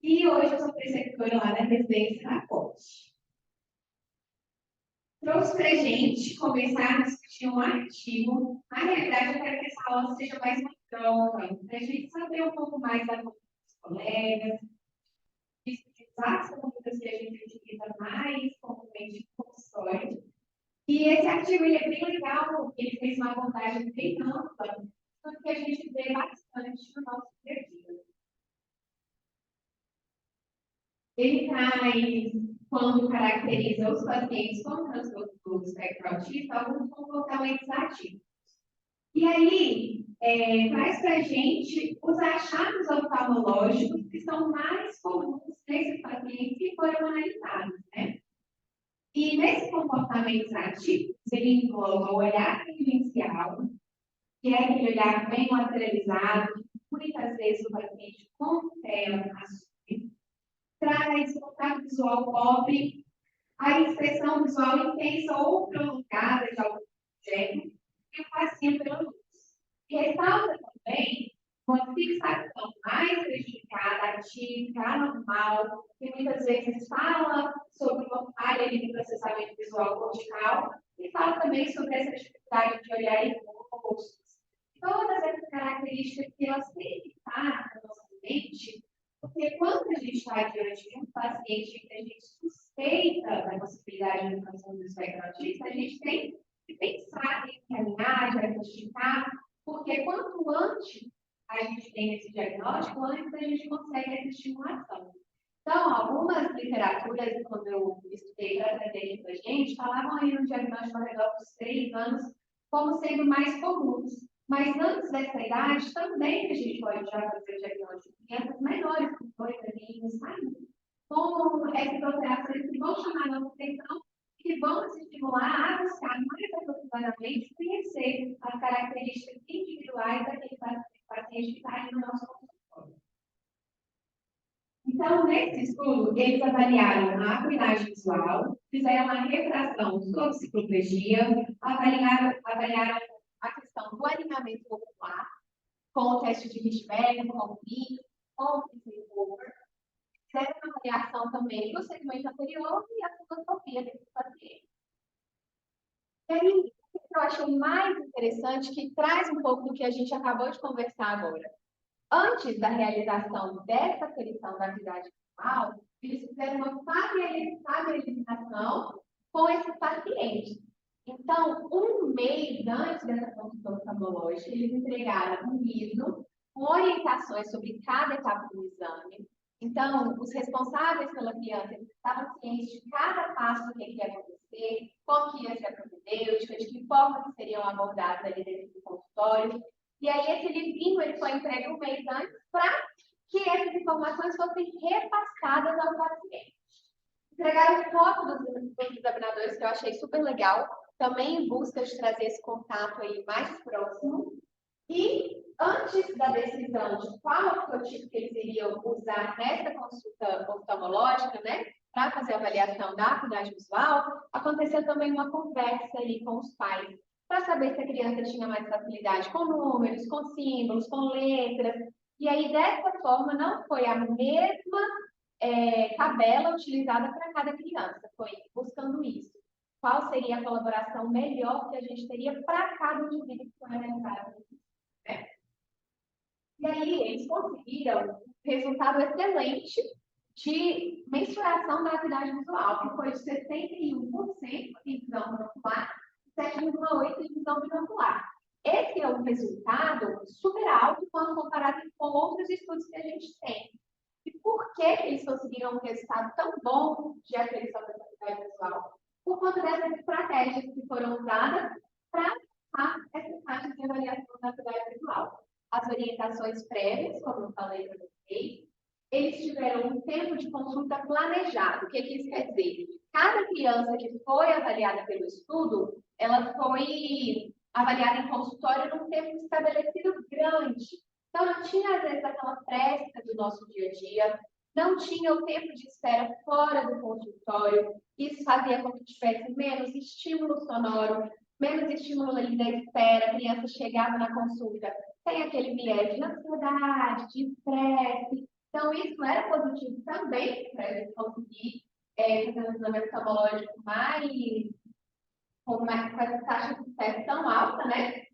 e hoje eu sou preceptora lá da residência na COT. Trouxe para a gente começar a discutir um artigo. Na realidade, eu quero que essa aula seja mais uma troca, para a gente saber um pouco mais da vida dos colegas, utilizar as ferramentas que a gente utiliza mais comumente em consultório. E esse artigo ele é bem legal, ele fez uma abordagem bem ampla, porque a gente vê bastante no nosso dia a dia. Ele traz, quando caracteriza os pacientes com transtorno do espectro autista, alguns comportamentos ativos. E aí, traz para a gente os achados oftalmológicos que são mais comuns nesses pacientes que foram analisados, né? E nesses comportamentos ativos, ele engloba o olhar tangencial, que é aquele olhar bem lateralizado, muitas vezes o paciente com tela azul, traz contato visual pobre, a inspeção visual intensa ou prolongada de algum objeto e o fascínio pela luz. E ressalta também uma fixação mais prejudicada, atípica, anormal, que muitas vezes fala sobre uma falha no processamento visual cortical e fala também sobre essa dificuldade de olhar em rostos. Todas essas características que elas têm que estar na nossa mente, porque quando a gente está diante de um paciente que a gente suspeita da possibilidade de transtorno do espectro autista, a gente tem que pensar em encaminhar, diagnosticar, porque quanto antes a gente tem esse diagnóstico, antes a gente consegue essa estimulação. Então, algumas literaturas, quando eu estudei para trazer aqui para a gente, falavam aí no diagnóstico ao redor dos 3 anos como sendo mais comuns. Mas antes dessa idade, também a gente pode já fazer o diagnóstico de crianças menores, com 2 aninhos, sabe? Com essas alterações que vão chamar a nossa atenção e que vão nos estimular a buscar mais aprofundadamente conhecer as características individuais daquele paciente que está aí no nosso consultório. Então, nesse estudo, eles avaliaram a acuidade visual, fizeram uma refração sobre ciclopegia, avaliaram a questão do alinhamento ocular, com o teste de Hirschberg, com o PIC, com o Fischer-Over, fizeram uma avaliação também do segmento anterior e a filosofia desse paciente. E aí, o que eu achei mais interessante, que traz um pouco do que a gente acabou de conversar agora. Antes da realização dessa aferição da atividade visual, eles fizeram uma familiarização com esses pacientes. Então, um mês antes dessa consulta oftalmológica, eles entregaram um livro com orientações sobre cada etapa do exame. Então, os responsáveis pela criança estavam cientes de cada passo do que ia acontecer, como que ia ser a propedêutica, de que forma que seriam abordados ali dentro do consultório. E aí, esse livrinho ele foi entregue um mês antes para que essas informações fossem repassadas ao paciente. Entregaram foto dos examinadores, que eu achei super legal, também em busca de trazer esse contato aí mais próximo. E antes da decisão de qual protótipo que eles iriam usar nessa consulta oftalmológica, né, para fazer a avaliação da acuidade visual, aconteceu também uma conversa ali com os pais, para saber se a criança tinha mais facilidade com números, com símbolos, com letras. E aí, dessa forma, não foi a mesma tabela utilizada para cada criança, foi buscando isso. Qual seria a colaboração melhor que a gente teria para cada indivíduo que foi analisado? Né? E aí, eles conseguiram um resultado excelente de mensuração da acuidade visual, que foi de 61% em visão binocular, 7,8% em visão binocular. Esse é um resultado super alto quando comparado com outros estudos que a gente tem. E por que eles conseguiram um resultado tão bom de aferição da acuidade visual? Por conta dessas estratégias que foram usadas para essas taxas de avaliação da acuidade visual. As orientações prévias, como eu falei para vocês, eles tiveram um tempo de consulta planejado. O que isso quer dizer? Cada criança que foi avaliada pelo estudo, ela foi avaliada em consultório num tempo estabelecido grande. Então, não tinha, às vezes, aquela pressa do nosso dia a dia, não tinha o tempo de espera fora do consultório. Isso fazia com que tivesse menos estímulo sonoro, menos estímulo ali da espera. A criança chegava na consulta, tem aquele viés de ansiedade, de estresse. Então, isso era positivo também para a gente conseguir fazer um exame oftalmológico com essa taxa de sucesso tão alta, né?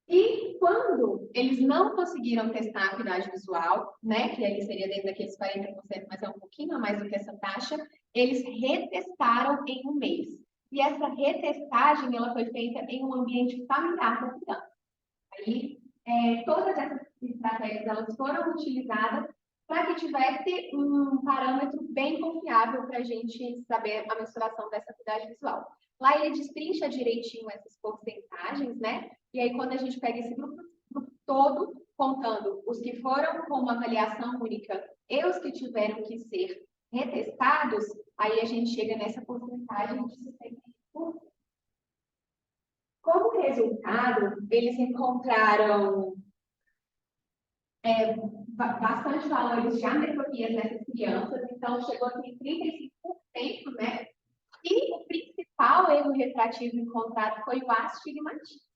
E quando eles não conseguiram testar a acuidade visual, né, que aí seria dentro daqueles 40%, mas é um pouquinho a mais do que essa taxa, eles retestaram em um mês. E essa retestagem, ela foi feita em um ambiente familiar da criança. Aí, todas essas estratégias, elas foram utilizadas para que tivesse um parâmetro bem confiável para a gente saber a mensuração dessa acuidade visual. Lá ele destrincha direitinho essas porcentagens, né? E aí, quando a gente pega esse grupo todo, contando os que foram com uma avaliação única e os que tiveram que ser retestados, aí a gente chega nessa porcentagem de 65%. Como resultado, eles encontraram bastante valores de ametropias nessas crianças, então chegou a 35%, né? E o principal erro refrativo encontrado foi o astigmatismo.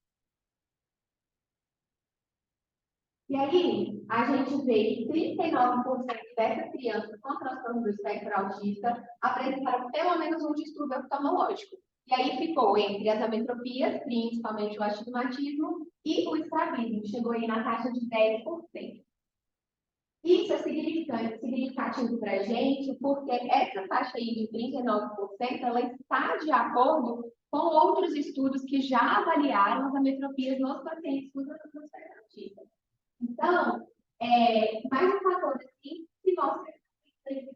E aí, a gente vê que 39% dessas crianças com transtorno do espectro autista apresentaram pelo menos um distúrbio oftalmológico. E aí ficou entre as ametropias, principalmente o astigmatismo, e o estrabismo, chegou aí na taxa de 10%. Isso é significativo para a gente, porque essa taxa aí de 39%, ela está de acordo com outros estudos que já avaliaram as ametropias nos pacientes com transtorno do espectro autista. Então, mais um fator assim, que mostra que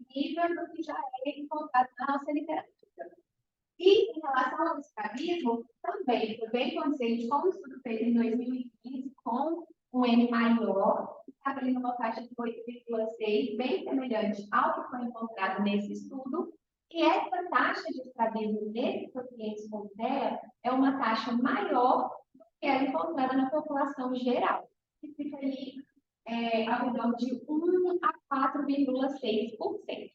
a gente foi um estudo feito em 2015 com um N maior, que estava ali numa faixa de 8,6, bem semelhante ao que foi encontrado nesse estudo. E essa taxa de estrabismo nesses pacientes com TEA é uma taxa maior do que é encontrada na população geral, que fica ali ao redor de 1 a 4,6%.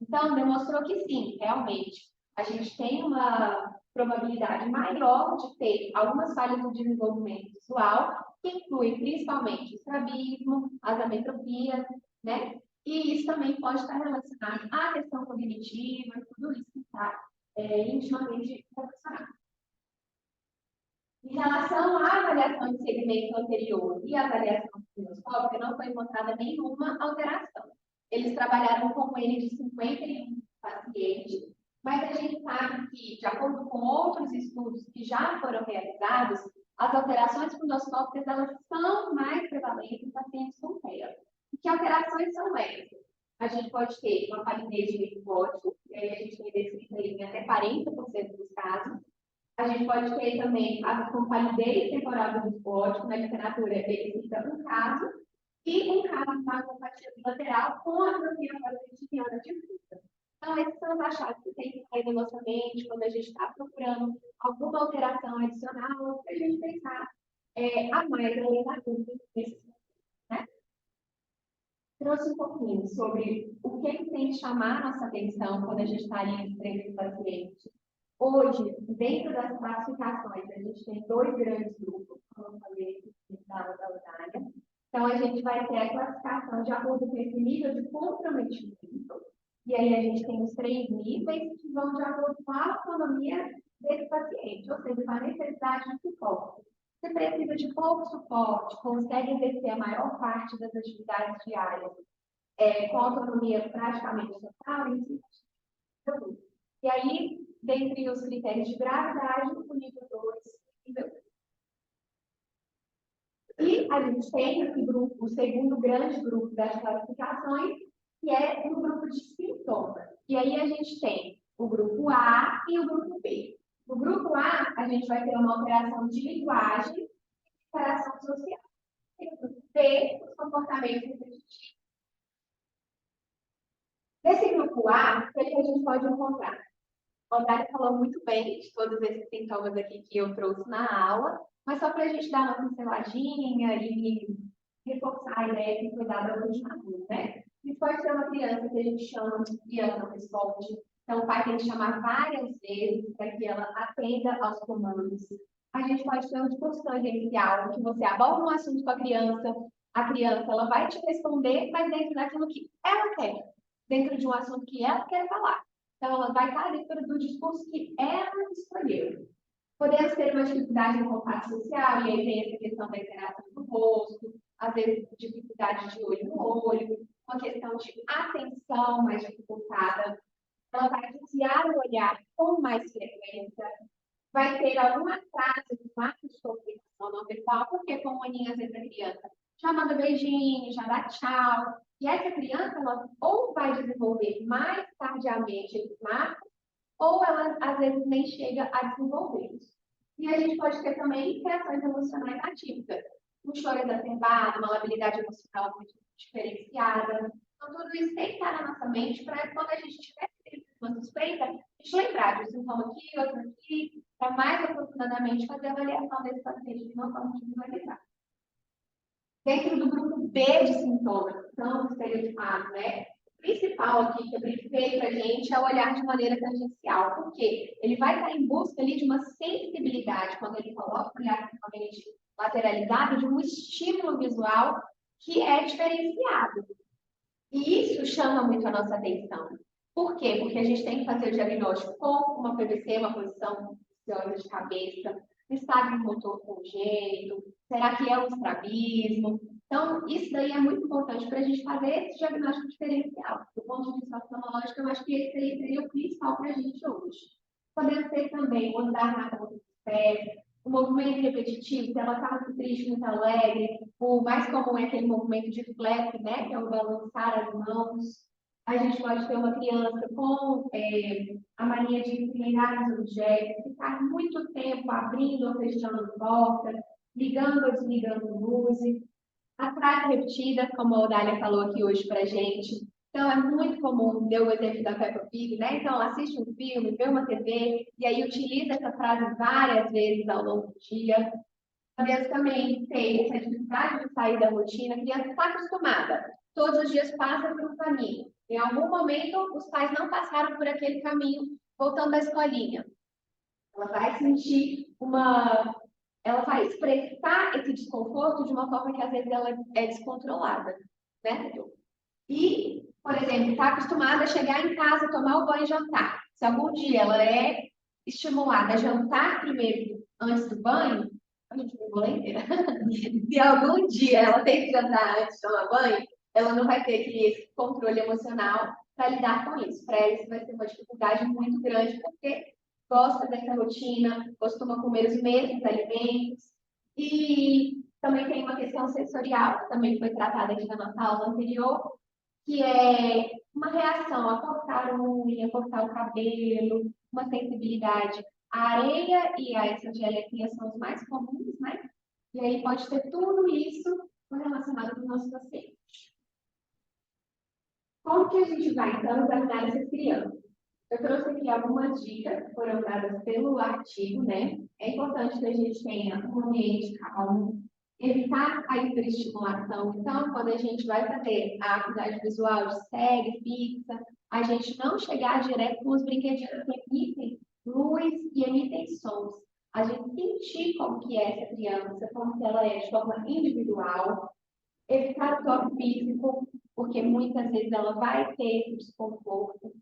Então, demonstrou que sim, realmente, a gente tem uma probabilidade maior de ter algumas falhas no desenvolvimento visual, que incluem principalmente o estrabismo, as ametropias, né? E isso também pode estar relacionado à questão cognitiva, tudo isso que está intimamente relacionado. Em relação à avaliação de segmento anterior e à avaliação fibroscópica, não foi encontrada nenhuma alteração. Eles trabalharam com N de 51 pacientes, mas a gente sabe que, de acordo com outros estudos que já foram realizados, as alterações fibroscópicas elas são mais prevalentes em pacientes com TEA. E que alterações são essas? A gente pode ter uma palidez de linfótico, e aí a gente tem descrito em até 40% dos casos. A gente pode ter também a com palidez temporal do linfótico, na literatura ele cita um caso, e um caso de magopatia bilateral com atrofia parotidana difusa. Então, esses são os achados que tem que sair da nossa mente quando a gente está procurando alguma alteração adicional, para a gente pensar a mais além da dúvida nesses momentos, né? Trouxe um pouquinho sobre o que tem que chamar a nossa atenção quando a gente está ali em frente do paciente. Hoje, dentro das classificações, a gente tem 2 grandes grupos, como eu falei, da Odália. Então, a gente vai ter a classificação de acordo com esse nível de comprometimento. E aí, a gente tem os 3 níveis que vão de acordo com a autonomia desse paciente, ou seja, com a necessidade de suporte. Você precisa de pouco suporte, consegue exercer a maior parte das atividades diárias com autonomia praticamente total, e aí, dentre os critérios de gravidade, o nível 2 e nível 3. E a gente tem esse grupo, o segundo grande grupo das classificações, que é o grupo de sintomas. E aí a gente tem o grupo A e o grupo B. No grupo A, a gente vai ter uma alteração de linguagem e interação social. E no grupo B, os comportamentos repetitivos. Nesse grupo A, o que a gente pode encontrar? O Odália falou muito bem de todos esses sintomas aqui que eu trouxe na aula, mas só para a gente dar uma pinceladinha e reforçar a ideia que foi dada ao último, né? Isso pode ser uma criança que a gente chama e ela não responde. Então, o pai tem que chamar várias vezes para que ela atenda aos comandos. A gente pode ter um discurso tangencial, que você aborda um assunto com a criança ela vai te responder, mas dentro daquilo que ela quer, dentro de um assunto que ela quer falar. Então, ela vai estar dentro do discurso que ela escolheu. Podemos ter uma dificuldade em contato social, e aí tem essa questão da interação do rosto, às vezes dificuldade de olho no olho, uma questão de atenção mais dificultada. Ela vai desviar o olhar com mais frequência, vai ter algum atraso de marcos de comunicação não verbal, porque com maninha, às vezes, a criança já manda beijinho, já dá tchau. E essa criança, ela ou vai desenvolver mais tardiamente esses marcos, ou ela, às vezes, nem chega a desenvolvê-los. E a gente pode ter também reações emocionais atípicas. Um choro exacerbado, uma labilidade emocional muito diferenciada. Então, tudo isso tem que estar na nossa mente para quando a gente tiver uma suspeita, a gente lembrar de um sintoma aqui, outro aqui, para mais aprofundadamente fazer a avaliação desse paciente de uma forma individualizada. Dentro do grupo B de sintomas, que são estereotipados, né? O principal aqui que eu brinquei para a gente é o olhar de maneira tangencial, porque ele vai estar em busca ali de uma sensibilidade, quando ele coloca o olhar totalmente lateralizado, de um estímulo visual que é diferenciado. E isso chama muito a nossa atenção. Por quê? Porque a gente tem que fazer o diagnóstico com uma PVC, uma posição de cabeça, estado motor congênito, será que é um estrabismo? Então, isso daí é muito importante para a gente fazer esse diagnóstico diferencial. Do ponto de vista oftalmológico, eu acho que esse seria o principal para a gente hoje. Podemos ter também o andar na ponta dos pés, o movimento repetitivo, se ela está muito triste, muito alegre, o mais comum é aquele movimento de flap, né, que é o balançar as mãos. A gente pode ter uma criança com a mania de inclinar os objetos, ficar muito tempo abrindo ou fechando portas, ligando ou desligando luzes. As frases repetidas, como a Odália falou aqui hoje para a gente. Então, é muito comum, deu o exemplo da Peppa Pig, né? Então, assiste um filme, vê uma TV, e aí utiliza essa frase várias vezes ao longo do dia. Às vezes também tem essa dificuldade de sair da rotina, a criança está acostumada. Todos os dias passa por um caminho. Em algum momento, os pais não passaram por aquele caminho, voltando da escolinha. Ela vai sentir ela vai expressar esse desconforto de uma forma que às vezes ela é descontrolada, né? E, por exemplo, está acostumada a chegar em casa, tomar o banho e jantar. Se algum dia ela é estimulada a jantar primeiro antes do banho, a gente pegou a inteira. Se algum dia ela tem que jantar antes de tomar banho, ela não vai ter esse controle emocional para lidar com isso. Para ela, isso vai ser uma dificuldade muito grande, porque gosta dessa rotina, costuma comer os mesmos alimentos. E também tem uma questão sensorial, que também foi tratada aqui na nossa aula anterior, que é uma reação a cortar a unha, cortar o cabelo, uma sensibilidade. A areia e a essa gelatria são os mais comuns, né? E aí pode ter tudo isso relacionado com o nosso paciente. Como que a gente vai, então, examinar essas crianças? Eu trouxe aqui algumas dicas que foram dadas pelo artigo, né? É importante que a gente tenha um ambiente calmo, evitar a hiperestimulação. Então, quando a gente vai fazer a atividade visual de série fixa, a gente não chegar direto com os brinquedinhos que emitem luz e emitem sons. A gente sentir como que é essa criança, como que ela é de forma individual, evitar o toque físico, porque muitas vezes ela vai ter esse desconforto,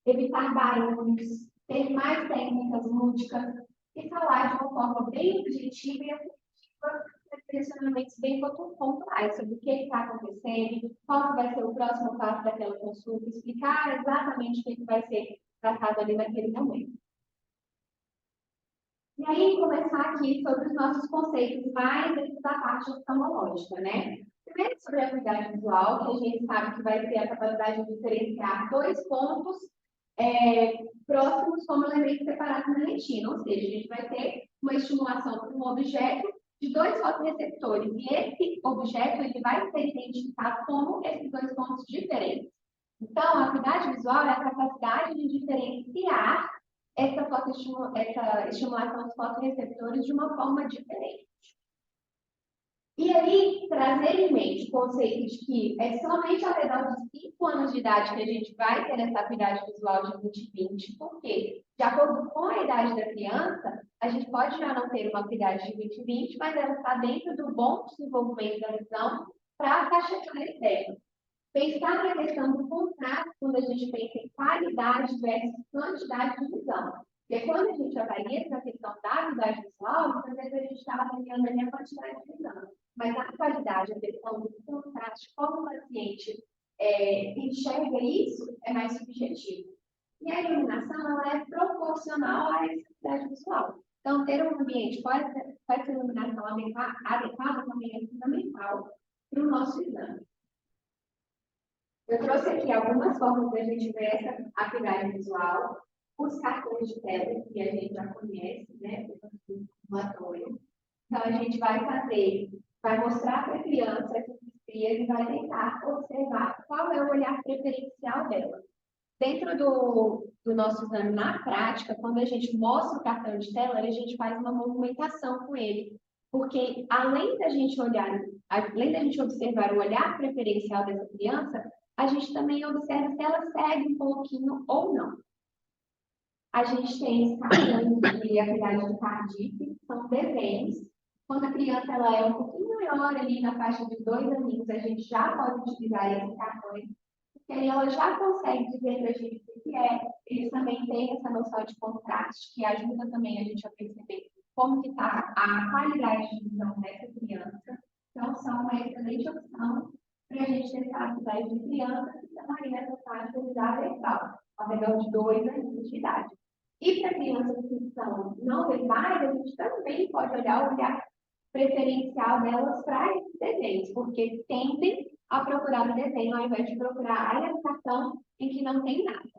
evitar barulhos, ter mais técnicas lúdicas e falar de uma forma bem objetiva e assertiva, direcionamentos bem pontuais sobre o que está acontecendo, qual vai ser o próximo passo daquela consulta, explicar exatamente o que vai ser tratado ali naquele momento. E aí, começar aqui sobre os nossos conceitos mais dentro da parte oftalmológica, né? Primeiro, sobre a acuidade visual, que a gente sabe que vai ter a capacidade de diferenciar dois pontos próximos como elementos separados na retina, ou seja, a gente vai ter uma estimulação para um objeto de dois fotoreceptores, e esse objeto ele vai ser identificado como esses dois pontos diferentes. Então, a acuidade visual é a capacidade de diferenciar essa estimulação dos fotoreceptores de uma forma diferente. E aí, trazer em mente o conceito de que é somente ao redor de 5 anos de idade que a gente vai ter essa acuidade visual de 20/20, porque, de acordo com a idade da criança, a gente pode já não ter uma acuidade de 20/20, mas ela está dentro do bom desenvolvimento da visão para a faixa etária dela. Pensar na questão do contraste quando a gente pensa em qualidade versus quantidade de visão. Porque quando a gente avalia essa questão da habilidade visual, muitas vezes a gente está avaliando ali a quantidade de visão. Mas a qualidade, a questão do contraste, como o paciente enxerga isso, é mais subjetivo. E a iluminação ela é proporcional à essa visual. Então, ter um ambiente com essa iluminação adequada também é fundamental para o nosso exame. Eu trouxe aqui algumas formas da gente ver essa acuidade visual. Os cartões de tela, que a gente já conhece, né? Então, a gente vai mostrar para a criança essas estrias e vai tentar observar qual é o olhar preferencial dela. Dentro do nosso exame na prática, quando a gente mostra o cartão de tela, a gente faz uma movimentação com ele. Porque além da gente observar o olhar preferencial dessa criança, a gente também observa se ela segue um pouquinho ou não. A gente tem escalões de acuidade de Cardiff, que são desenhos. Quando a criança ela é um pouquinho maior ali na faixa de 2 aninhos, a gente já pode utilizar esses cartões, porque aí ela já consegue dizer para a gente o que é. Eles também têm essa noção de contraste, que ajuda também a gente a perceber como que está a qualidade de visão dessa criança. Então, são uma excelente opção para a gente testar a acuidade de criança que chamaria essa faixa de idade verbal, ao redor de 2 anos de idade. E para crianças que são não verbais, a gente também pode olhar o olhar preferencial delas para esses desenhos, porque tendem ao procurar o desenho, ao invés de procurar a ilustração em que não tem nada.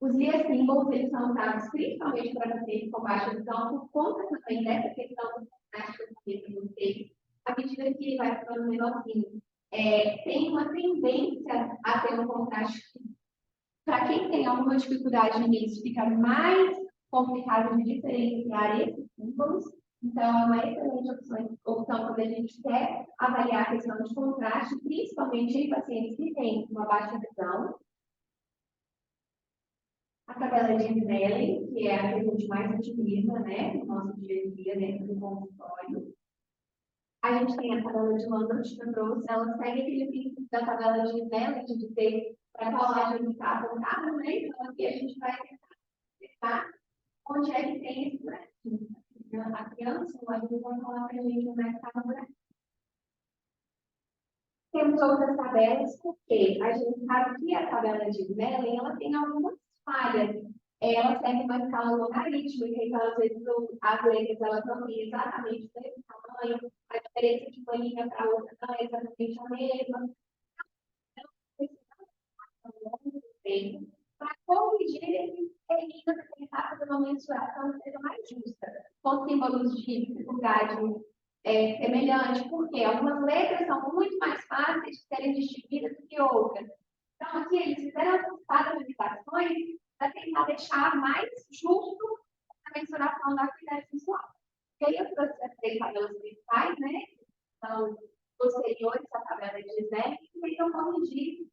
Os guias símbolos, eles são usados principalmente para pacientes com baixa visão, por conta também dessa questão do contraste que eu falei para vocês. À medida que ele vai ficando menorzinho, tem uma tendência a ter um contraste. Para quem tem alguma dificuldade nisso, fica mais complicado de diferenciar esses símbolos. Então, é uma excelente opção quando a gente quer avaliar a questão de contraste, principalmente em pacientes que têm uma baixa visão. A tabela de Snellen, que é a que a gente mais utiliza, né, no nosso dia a dia dentro do consultório. A gente tem a tabela de Lambert, que eu trouxe, ela segue aquele princípio da tabela de Snellen, de dizer para qual lado ele está apontado, né? Então, aqui a gente vai tentar onde é que tem esse buraquinho. A criança, o adulto vai falar para a gente onde é que está o buraquinho. Temos outras tabelas, porque a gente sabe que a tabela de Snellen, ela tem algumas falhas. Ela segue uma escala logarítmica, então, às vezes, as letras elas não têm exatamente o mesmo tamanho, a diferença de uma linha para outra não é exatamente a mesma. Então, para corrigir esses errinhos, tentar fazer uma mensuração que seja mais justa, com símbolos de dificuldade semelhante, porque algumas letras são muito mais fáceis de serem distinguidas do que outras. Então, aqui eles fizeram algumas padronizações para tentar deixar mais justo a mensuração da acuidade visual. E aí eu trouxe as três tabelas principais, né? São posteriores à tabela de Snellen, que tentam corrigir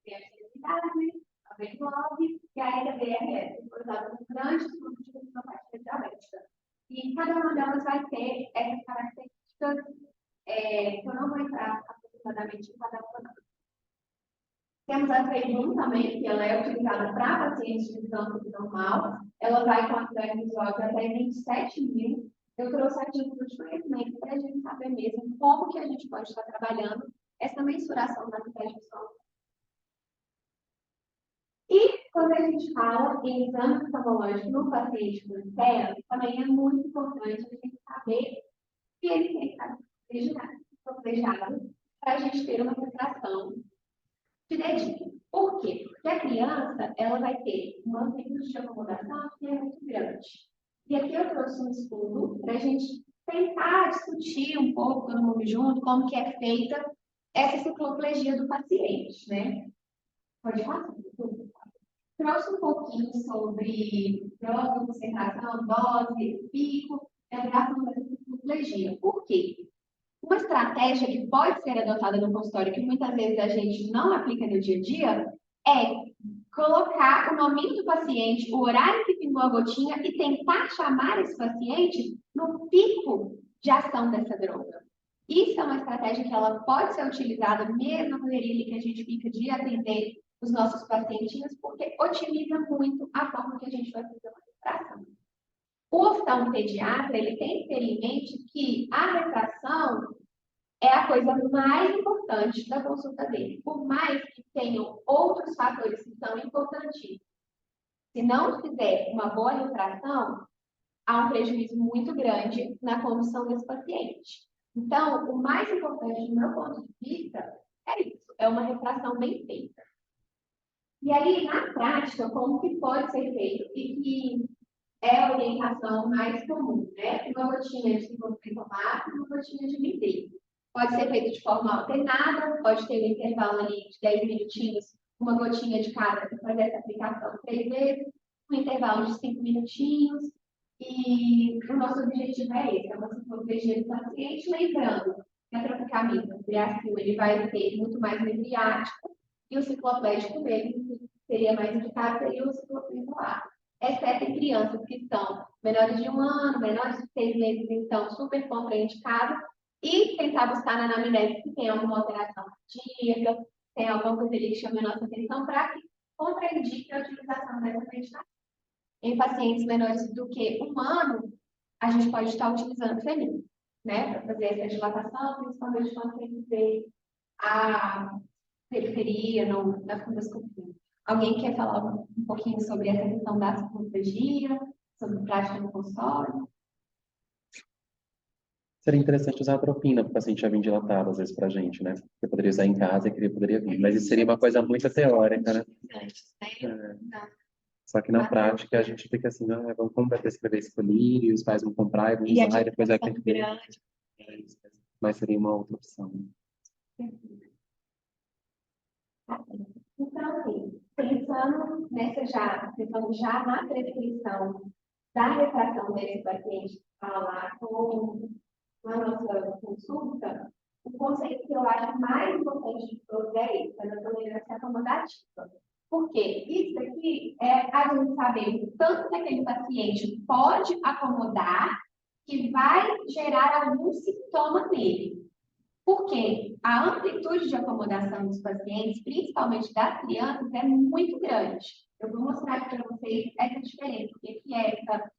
a atividade, a V9 e a LDRS, que foi usada como grande estudo de retinopatia diabética. E cada uma delas vai ter essas características, que eu não vou entrar aproximadamente em cada uma. Temos a T1 também, que ela é utilizada para pacientes de visão subnormal. Ela vai com a acuidade visual de até 27.000. Eu trouxe a título de conhecimento para a gente saber mesmo como que a gente pode estar trabalhando essa mensuração da acuidade visual. E quando a gente fala em exame oftalmológico no paciente com TEA, também é muito importante a gente saber que ele tem que estar protegado para a gente ter uma filtração de dedinho. Por quê? Porque a criança ela vai ter um amplitude de acomodação que é muito grande. E aqui eu trouxe um estudo para a gente tentar discutir um pouco, todo mundo junto, como que é feita essa cicloplegia do paciente, né? Pode falar? Trouxe um pouquinho sobre droga, concentração, dose, pico, e a duração dessa cicloplegia. Por quê? Uma estratégia que pode ser adotada no consultório, que muitas vezes a gente não aplica no dia a dia, é colocar o nome do paciente, o horário que pingou a gotinha e tentar chamar esse paciente no pico de ação dessa droga. Isso é uma estratégia que ela pode ser utilizada mesmo na correria que a gente fica de atender os nossos pacientinhos, porque otimiza muito a forma que a gente vai fazer uma refração. O oftalmopediatra, ele tem que ter em mente que a refração é a coisa mais importante da consulta dele, por mais que tenham outros fatores que são importantíssimos. Se não fizer uma boa refração, há um prejuízo muito grande na condução desse paciente. Então, o mais importante, do meu ponto de vista, é isso, é uma refração bem feita. E aí, na prática, como que pode ser feito e que é a orientação mais comum, né? Uma gotinha de ciclofentomato e uma gotinha de mildeio. Pode ser feito de forma alternada, pode ter um intervalo ali de 10 minutinhos, uma gotinha de cada para fazer essa aplicação 3 vezes, um intervalo de 5 minutinhos. E o nosso objetivo é esse, é uma cicloplegia do paciente, lembrando que a tropicamida, o Driacil, ele vai ter muito mais mediático, e o cicloplégico dele, que seria mais indicado, seria o ciclofentomato. Exceto em crianças que são menores de 1 ano, menores de 6 meses, então, super contraindicado, e tentar buscar na anamnese se tem alguma alteração cardíaca, tem alguma coisa ali que chame a nossa atenção para que contraindique a utilização dessa medicação. Em pacientes menores do que 1 ano, a gente pode estar utilizando fenil, né, para fazer essa dilatação, principalmente quando tem que ver a periferia na fundoscopia. Alguém quer falar um pouquinho sobre essa questão da cicloplegia, sobre prática no consultório? Seria interessante usar a atropina para o paciente já vir dilatado, às vezes, para a gente, né? Eu poderia usar em casa e que ele poderia vir. Mas isso seria uma coisa muito teórica, né? Só que na prática a gente fica assim, não, como vai prescrever esse colírio, os pais vão comprar e vão E a usar, e depois vai divulgação perder. grande. Mas seria uma outra opção. Então, assim, pensando já na prescrição da refração desse paciente que está lá com a nossa consulta, o conceito que eu acho mais importante de todos é esse, a tolerância acomodativa. Porque isso aqui é a gente saber o tanto que aquele paciente pode acomodar que vai gerar algum sintoma nele. Porque a amplitude de acomodação dos pacientes, principalmente das crianças, é muito grande. Eu vou mostrar aqui para vocês essa diferença, o que é essa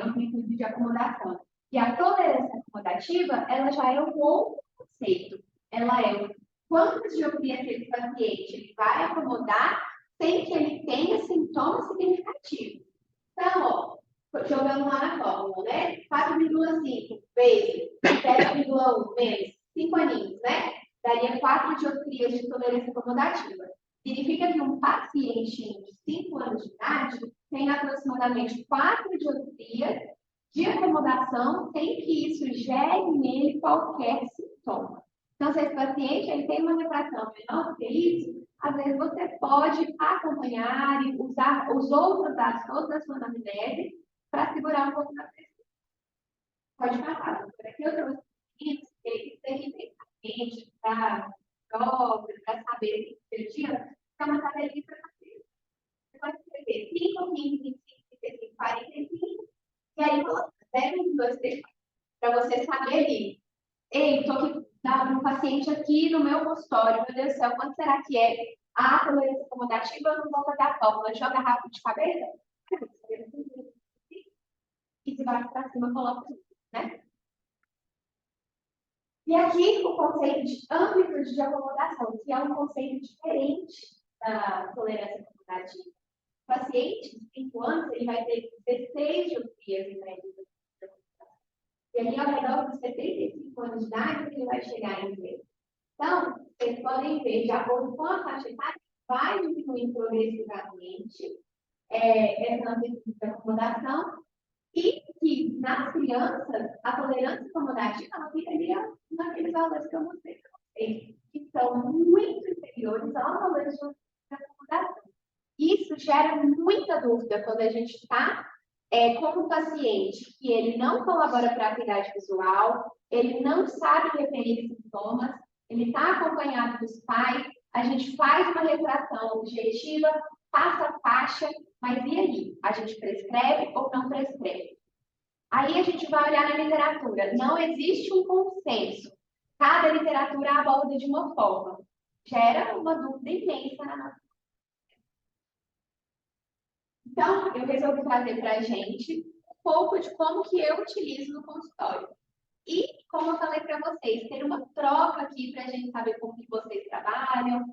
amplitude de acomodação. E a tolerância acomodativa, ela já é um outro conceito. Ela é quantas diopias aquele paciente ele vai acomodar sem que ele tenha sintomas significativos. Então, ó, jogando lá na fórmula, né? 4,5 vezes 0,1 menos 5 aninhos, né? Daria 4 dioptrias de tolerância acomodativa. Significa que um paciente de 5 anos de idade tem aproximadamente 4 dioptrias de acomodação sem que isso gere nele qualquer sintoma. Então, se esse paciente ele tem uma refração menor do que isso, às vezes você pode acompanhar e usar os outros dados todos da sua anamnese para segurar um pouco da pressão. Pode passar. Por aqui eu trouxe isso, que tem paciente para jovem, para saber o dia, é uma tabelinha para você. Você pode escrever 5, 15, 25, 35, 45, e aí coloca 0, 1, 2, 3, 4. Para você saber ali. Ei, estou aqui um paciente aqui no meu consultório, meu Deus do céu, quanto será que é a tolerância acomodativa? Eu não vou fazer a fórmula, joga rápido de cabeça. E se vai para cima, coloca tudo, né? E aqui o conceito de amplitude de acomodação, que é um conceito diferente da tolerância acomodativa. O paciente de 5 anos, ele vai ter 16 diopias em média. E ali, ao redor dos 75 anos de idade, ele vai chegar em ver. Então, vocês podem ver, de acordo com a faixa etária, vai diminuindo progressivamente essa amplitude de acomodação, e que nas crianças, a tolerância acomodativa ela ficaria naqueles valores que eu mostrei para vocês, que são muito inferiores aos valores de acomodação. Isso gera muita dúvida quando a gente está com um paciente que ele não colabora para a atividade visual, ele não sabe referir sintomas, ele está acompanhado dos pais, a gente faz uma refração objetiva, passa a faixa, mas e aí? A gente prescreve ou não prescreve? Aí a gente vai olhar na literatura. Não existe um consenso. Cada literatura aborda de uma forma. Gera uma dúvida imensa na nossa. Então, eu resolvi trazer para a gente um pouco de como que eu utilizo no consultório. E, como eu falei para vocês, ter uma troca aqui para a gente saber como que vocês trabalham,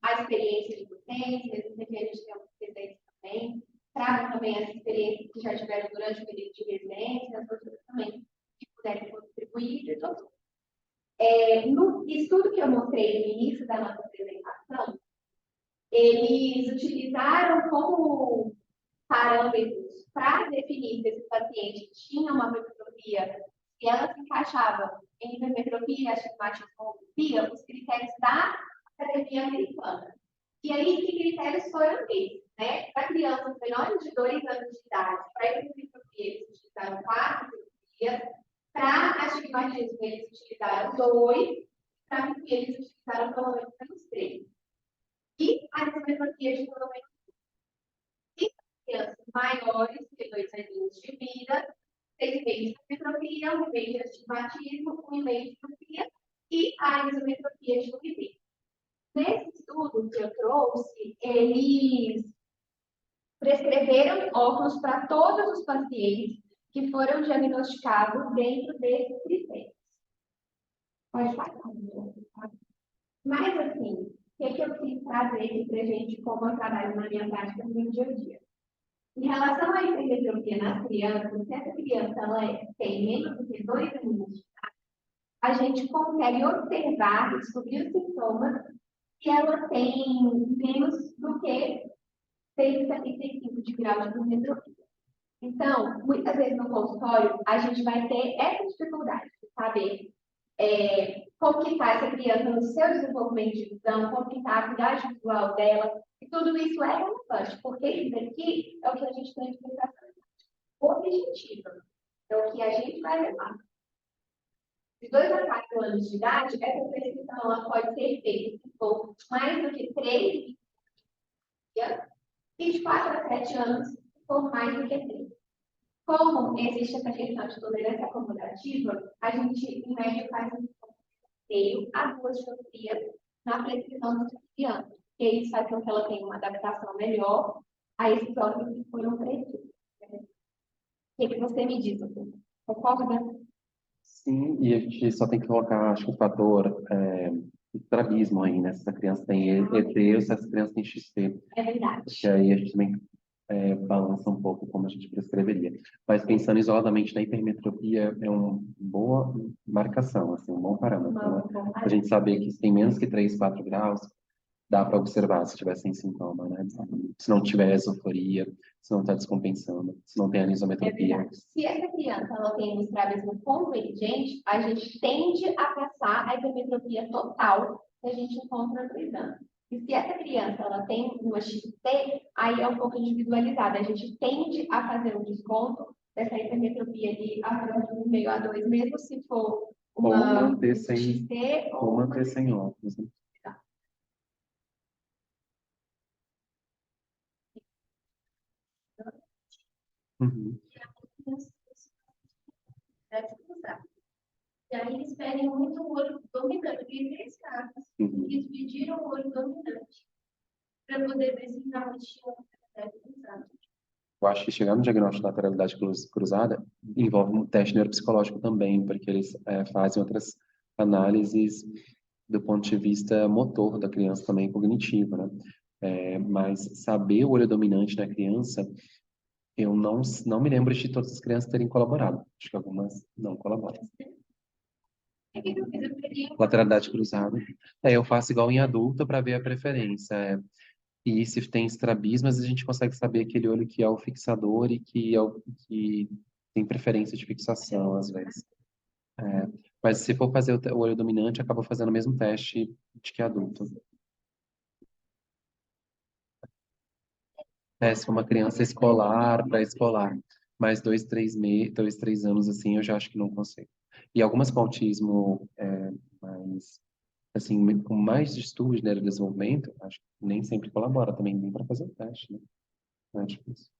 a experiência de vocês, mesmo que a gente tenha uma experiência também. Tragam também as experiências que já tiveram durante o período de residência, as outras também que puderem contribuir e tudo. No estudo que eu mostrei no início da nossa apresentação, eles utilizaram como parâmetros para definir se esse paciente tinha uma hipertrofia, se ela se encaixava em hipertrofia, astigmatismo, os critérios da Academia Americana. E aí, que critérios foram esses? Né? Para crianças menores de 2 anos de idade, para hipertrofia, eles utilizaram 4 dias, para astigmatismo, eles utilizaram 2, para miopia, eles utilizaram pelo menos 3. E a hipertrofia de pelo menos 5 crianças maiores que 2 aninhos de vida, 6 meses de hipertrofia, 1 mês de astigmatismo, 1 mês de hipertrofia e a isometropia de 1 mês. Nesse estudo que eu trouxe, eles prescreveram óculos para todos os pacientes que foram diagnosticados dentro desses critérios. Pode passar. Mas, assim, o que eu quis trazer aqui para a gente, como eu trabalho na minha prática no meu dia a dia? Em relação à hipermetropia nas crianças, se essa criança ela tem menos do que 2 anos de a gente consegue observar e descobrir os sintomas se ela tem menos do que 6,75 de grau de dormitropia. Então, muitas vezes no consultório, a gente vai ter essa dificuldade de saber como que está essa criança no seu desenvolvimento de visão, como que está a habilidade visual dela, e tudo isso é relevante, porque isso daqui é o que a gente tem de explicação objetiva, é o que a gente vai levar. De 2 a 4 anos de idade, essa prescrição ela pode ser feita se for mais do que 3 dias, e de 4 a 7 anos, se for mais do que 3. Como existe essa questão de tolerância acumulativa, a gente, em média, faz um meio a 2 diotrias na prescrição dos crianças, porque isso faz com que ela tenha uma adaptação melhor a esses órgãos que foram prescritos. O que você me diz? Concorda? Sim, e a gente só tem que colocar, acho que o fator estrabismo aí, né? Se essa criança tem ET ou se essa criança tem XT. É verdade. Porque aí a gente também balança um pouco como a gente prescreveria. Mas pensando isoladamente na hipermetropia, é uma boa marcação, assim, um bom parâmetro, né? A gente saber que se tem menos que 3, 4 graus, dá para observar se tiver sem sintoma, né? Se não tiver esoforias, se não está descompensando, se não tem É anisometropia. verdade. Se essa criança ela tem um estrabismo convergente, a gente tende a passar a hipermetropia total que a gente encontra no exame. E se essa criança ela tem uma XT, aí é um pouco individualizada. A gente tende a fazer um desconto dessa hipermetropia de acima de 1,5 a 2, mesmo se for Ou uma manter sem, XT ou manter sem óculos, né? Uhum. E aí eles pedem muito o olho dominante. Tem 3 casos que eles pediram o olho dominante para poder ver se realmente tinha um cruzado. Eu acho que chegar no diagnóstico de lateralidade cruzada envolve um teste neuropsicológico também, porque eles fazem outras análises do ponto de vista motor da criança também, cognitivo, né? Mas saber o olho dominante na criança, eu não me lembro de todas as crianças terem colaborado. Acho que algumas não colaboram. É que eu fiz a período. Lateralidade cruzada. Eu faço igual em adulto para ver a preferência. E se tem estrabismas, a gente consegue saber aquele olho que é o fixador e que é o que tem preferência de fixação, às vezes. Mas se for fazer o olho dominante, acaba fazendo o mesmo teste de que adulto. Se for uma criança escolar, pré-escolar, mais 2, 3 anos assim, eu já acho que não consigo. E algumas com autismo, mais, assim, com mais distúrbios de neurodesenvolvimento, acho que nem sempre colabora também, nem para fazer o teste, né? Não é difícil.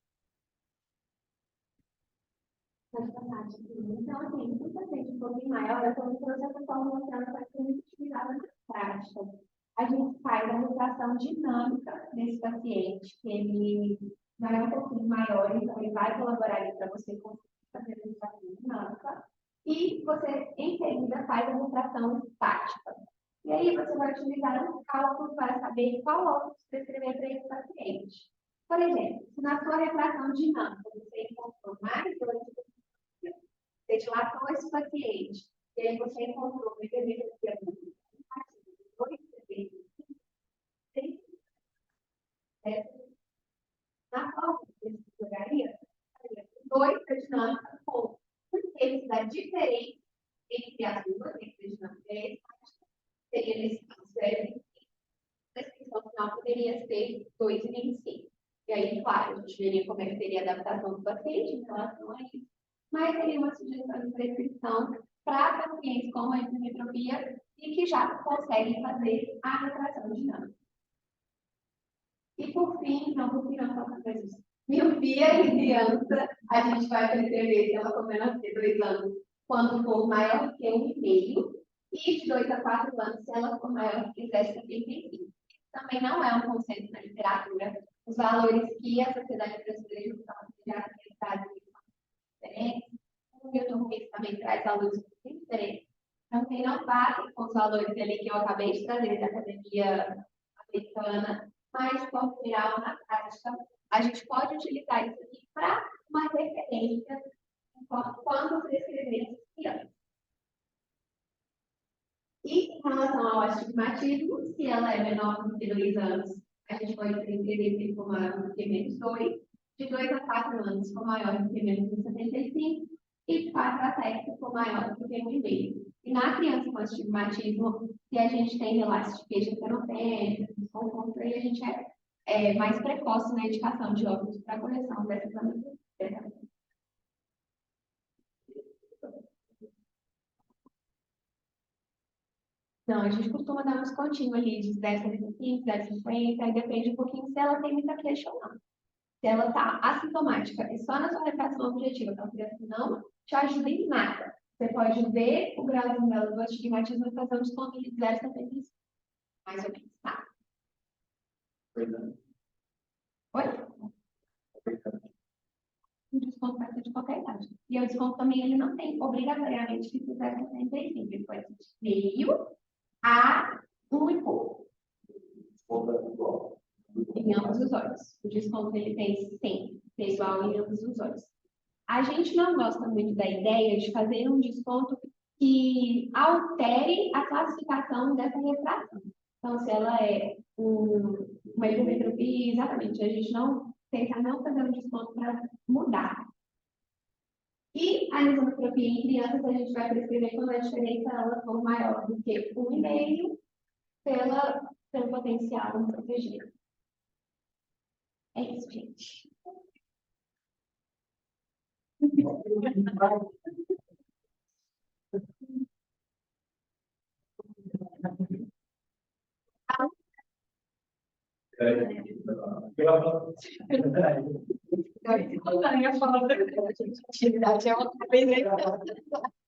Então, assim, muitas vezes um pouquinho maior, eu estou trouxe essa fórmula que ela vai ser muito utilizada na prática. A gente faz a retração dinâmica desse paciente, que ele vai um pouquinho maior, então ele vai colaborar ali para você conseguir fazer a retração dinâmica, e você, em seguida, faz a retração estática. E aí você vai utilizar um cálculo para saber qual óculos prescrever para esse paciente. Por exemplo, se na sua retração dinâmica você encontrou mais dois, você dilatou esse paciente, e aí você encontrou uma hipermetropia muito dois na qual você jogaria 2 da dinâmica com porque da diferença entre as duas, entre a dinâmica e a estática, seria nesse caso, a descrição final poderia ser 2,25. E aí, claro, a gente veria como é que seria a adaptação do paciente em relação a isso, mas seria uma sugestão de prescrição para pacientes com hipermetropia e que já conseguem fazer a retração dinâmica. E por fim, falta coisas. Miopia em criança, a gente vai prescrever se ela começa a ter 2 anos, quando for maior que 1,5, e de 2 a 4 anos, se ela for maior que 0,75. Também não é um consenso na literatura. Os valores que a Sociedade Brasileira de Educação Pediátrica traz são diferentes. O Milton Ruiz também traz valores diferentes. Também não batem com os valores ali que eu acabei de trazer da Academia Americana, mas, de forma geral, na prática, a gente pode utilizar isso aqui para uma referência quando prescrever essas crianças. Em relação ao astigmatismo, se ela é menor do que 2 anos, a gente pode prescrever se for maior do que menos 2, de 2 a 4 anos, se for maior do que menos 1,75, e de 4 a 7, se for maior do que 1,5. E na criança com astigmatismo, se a gente tem relaxo de queixa canopénica, desconforto, aí a gente é mais precoce na indicação de óculos para correção dessas anomalia. Não, a gente costuma dar um descontinho ali de 0,75, 0,50, aí depende um pouquinho se ela tem muita queixa ou não. Se ela está assintomática e só na sua refração objetiva, então a criança não te ajuda em nada. Você pode ver o grauzinho dela do astigmatismo e fazer um desconto de 0,75. Mais ou menos, tá? Oi? O desconto vai ser de qualquer idade. E o desconto também ele não tem obrigatoriamente que ser 0,75. Ele pode ser de meio a 1 e pouco. Em ambos os olhos. O desconto ele tem sempre ser igual em ambos os olhos. A gente não gosta muito da ideia de fazer um desconto que altere a classificação dessa refração. Então, se ela é uma hipermetropia, exatamente, a gente não tenta não fazer um desconto para mudar. E a isotropia em crianças, a gente vai prescrever quando a diferença ela for maior do que 1,5 pelo potencial protegido. É isso, gente. Atividade é uma coisa.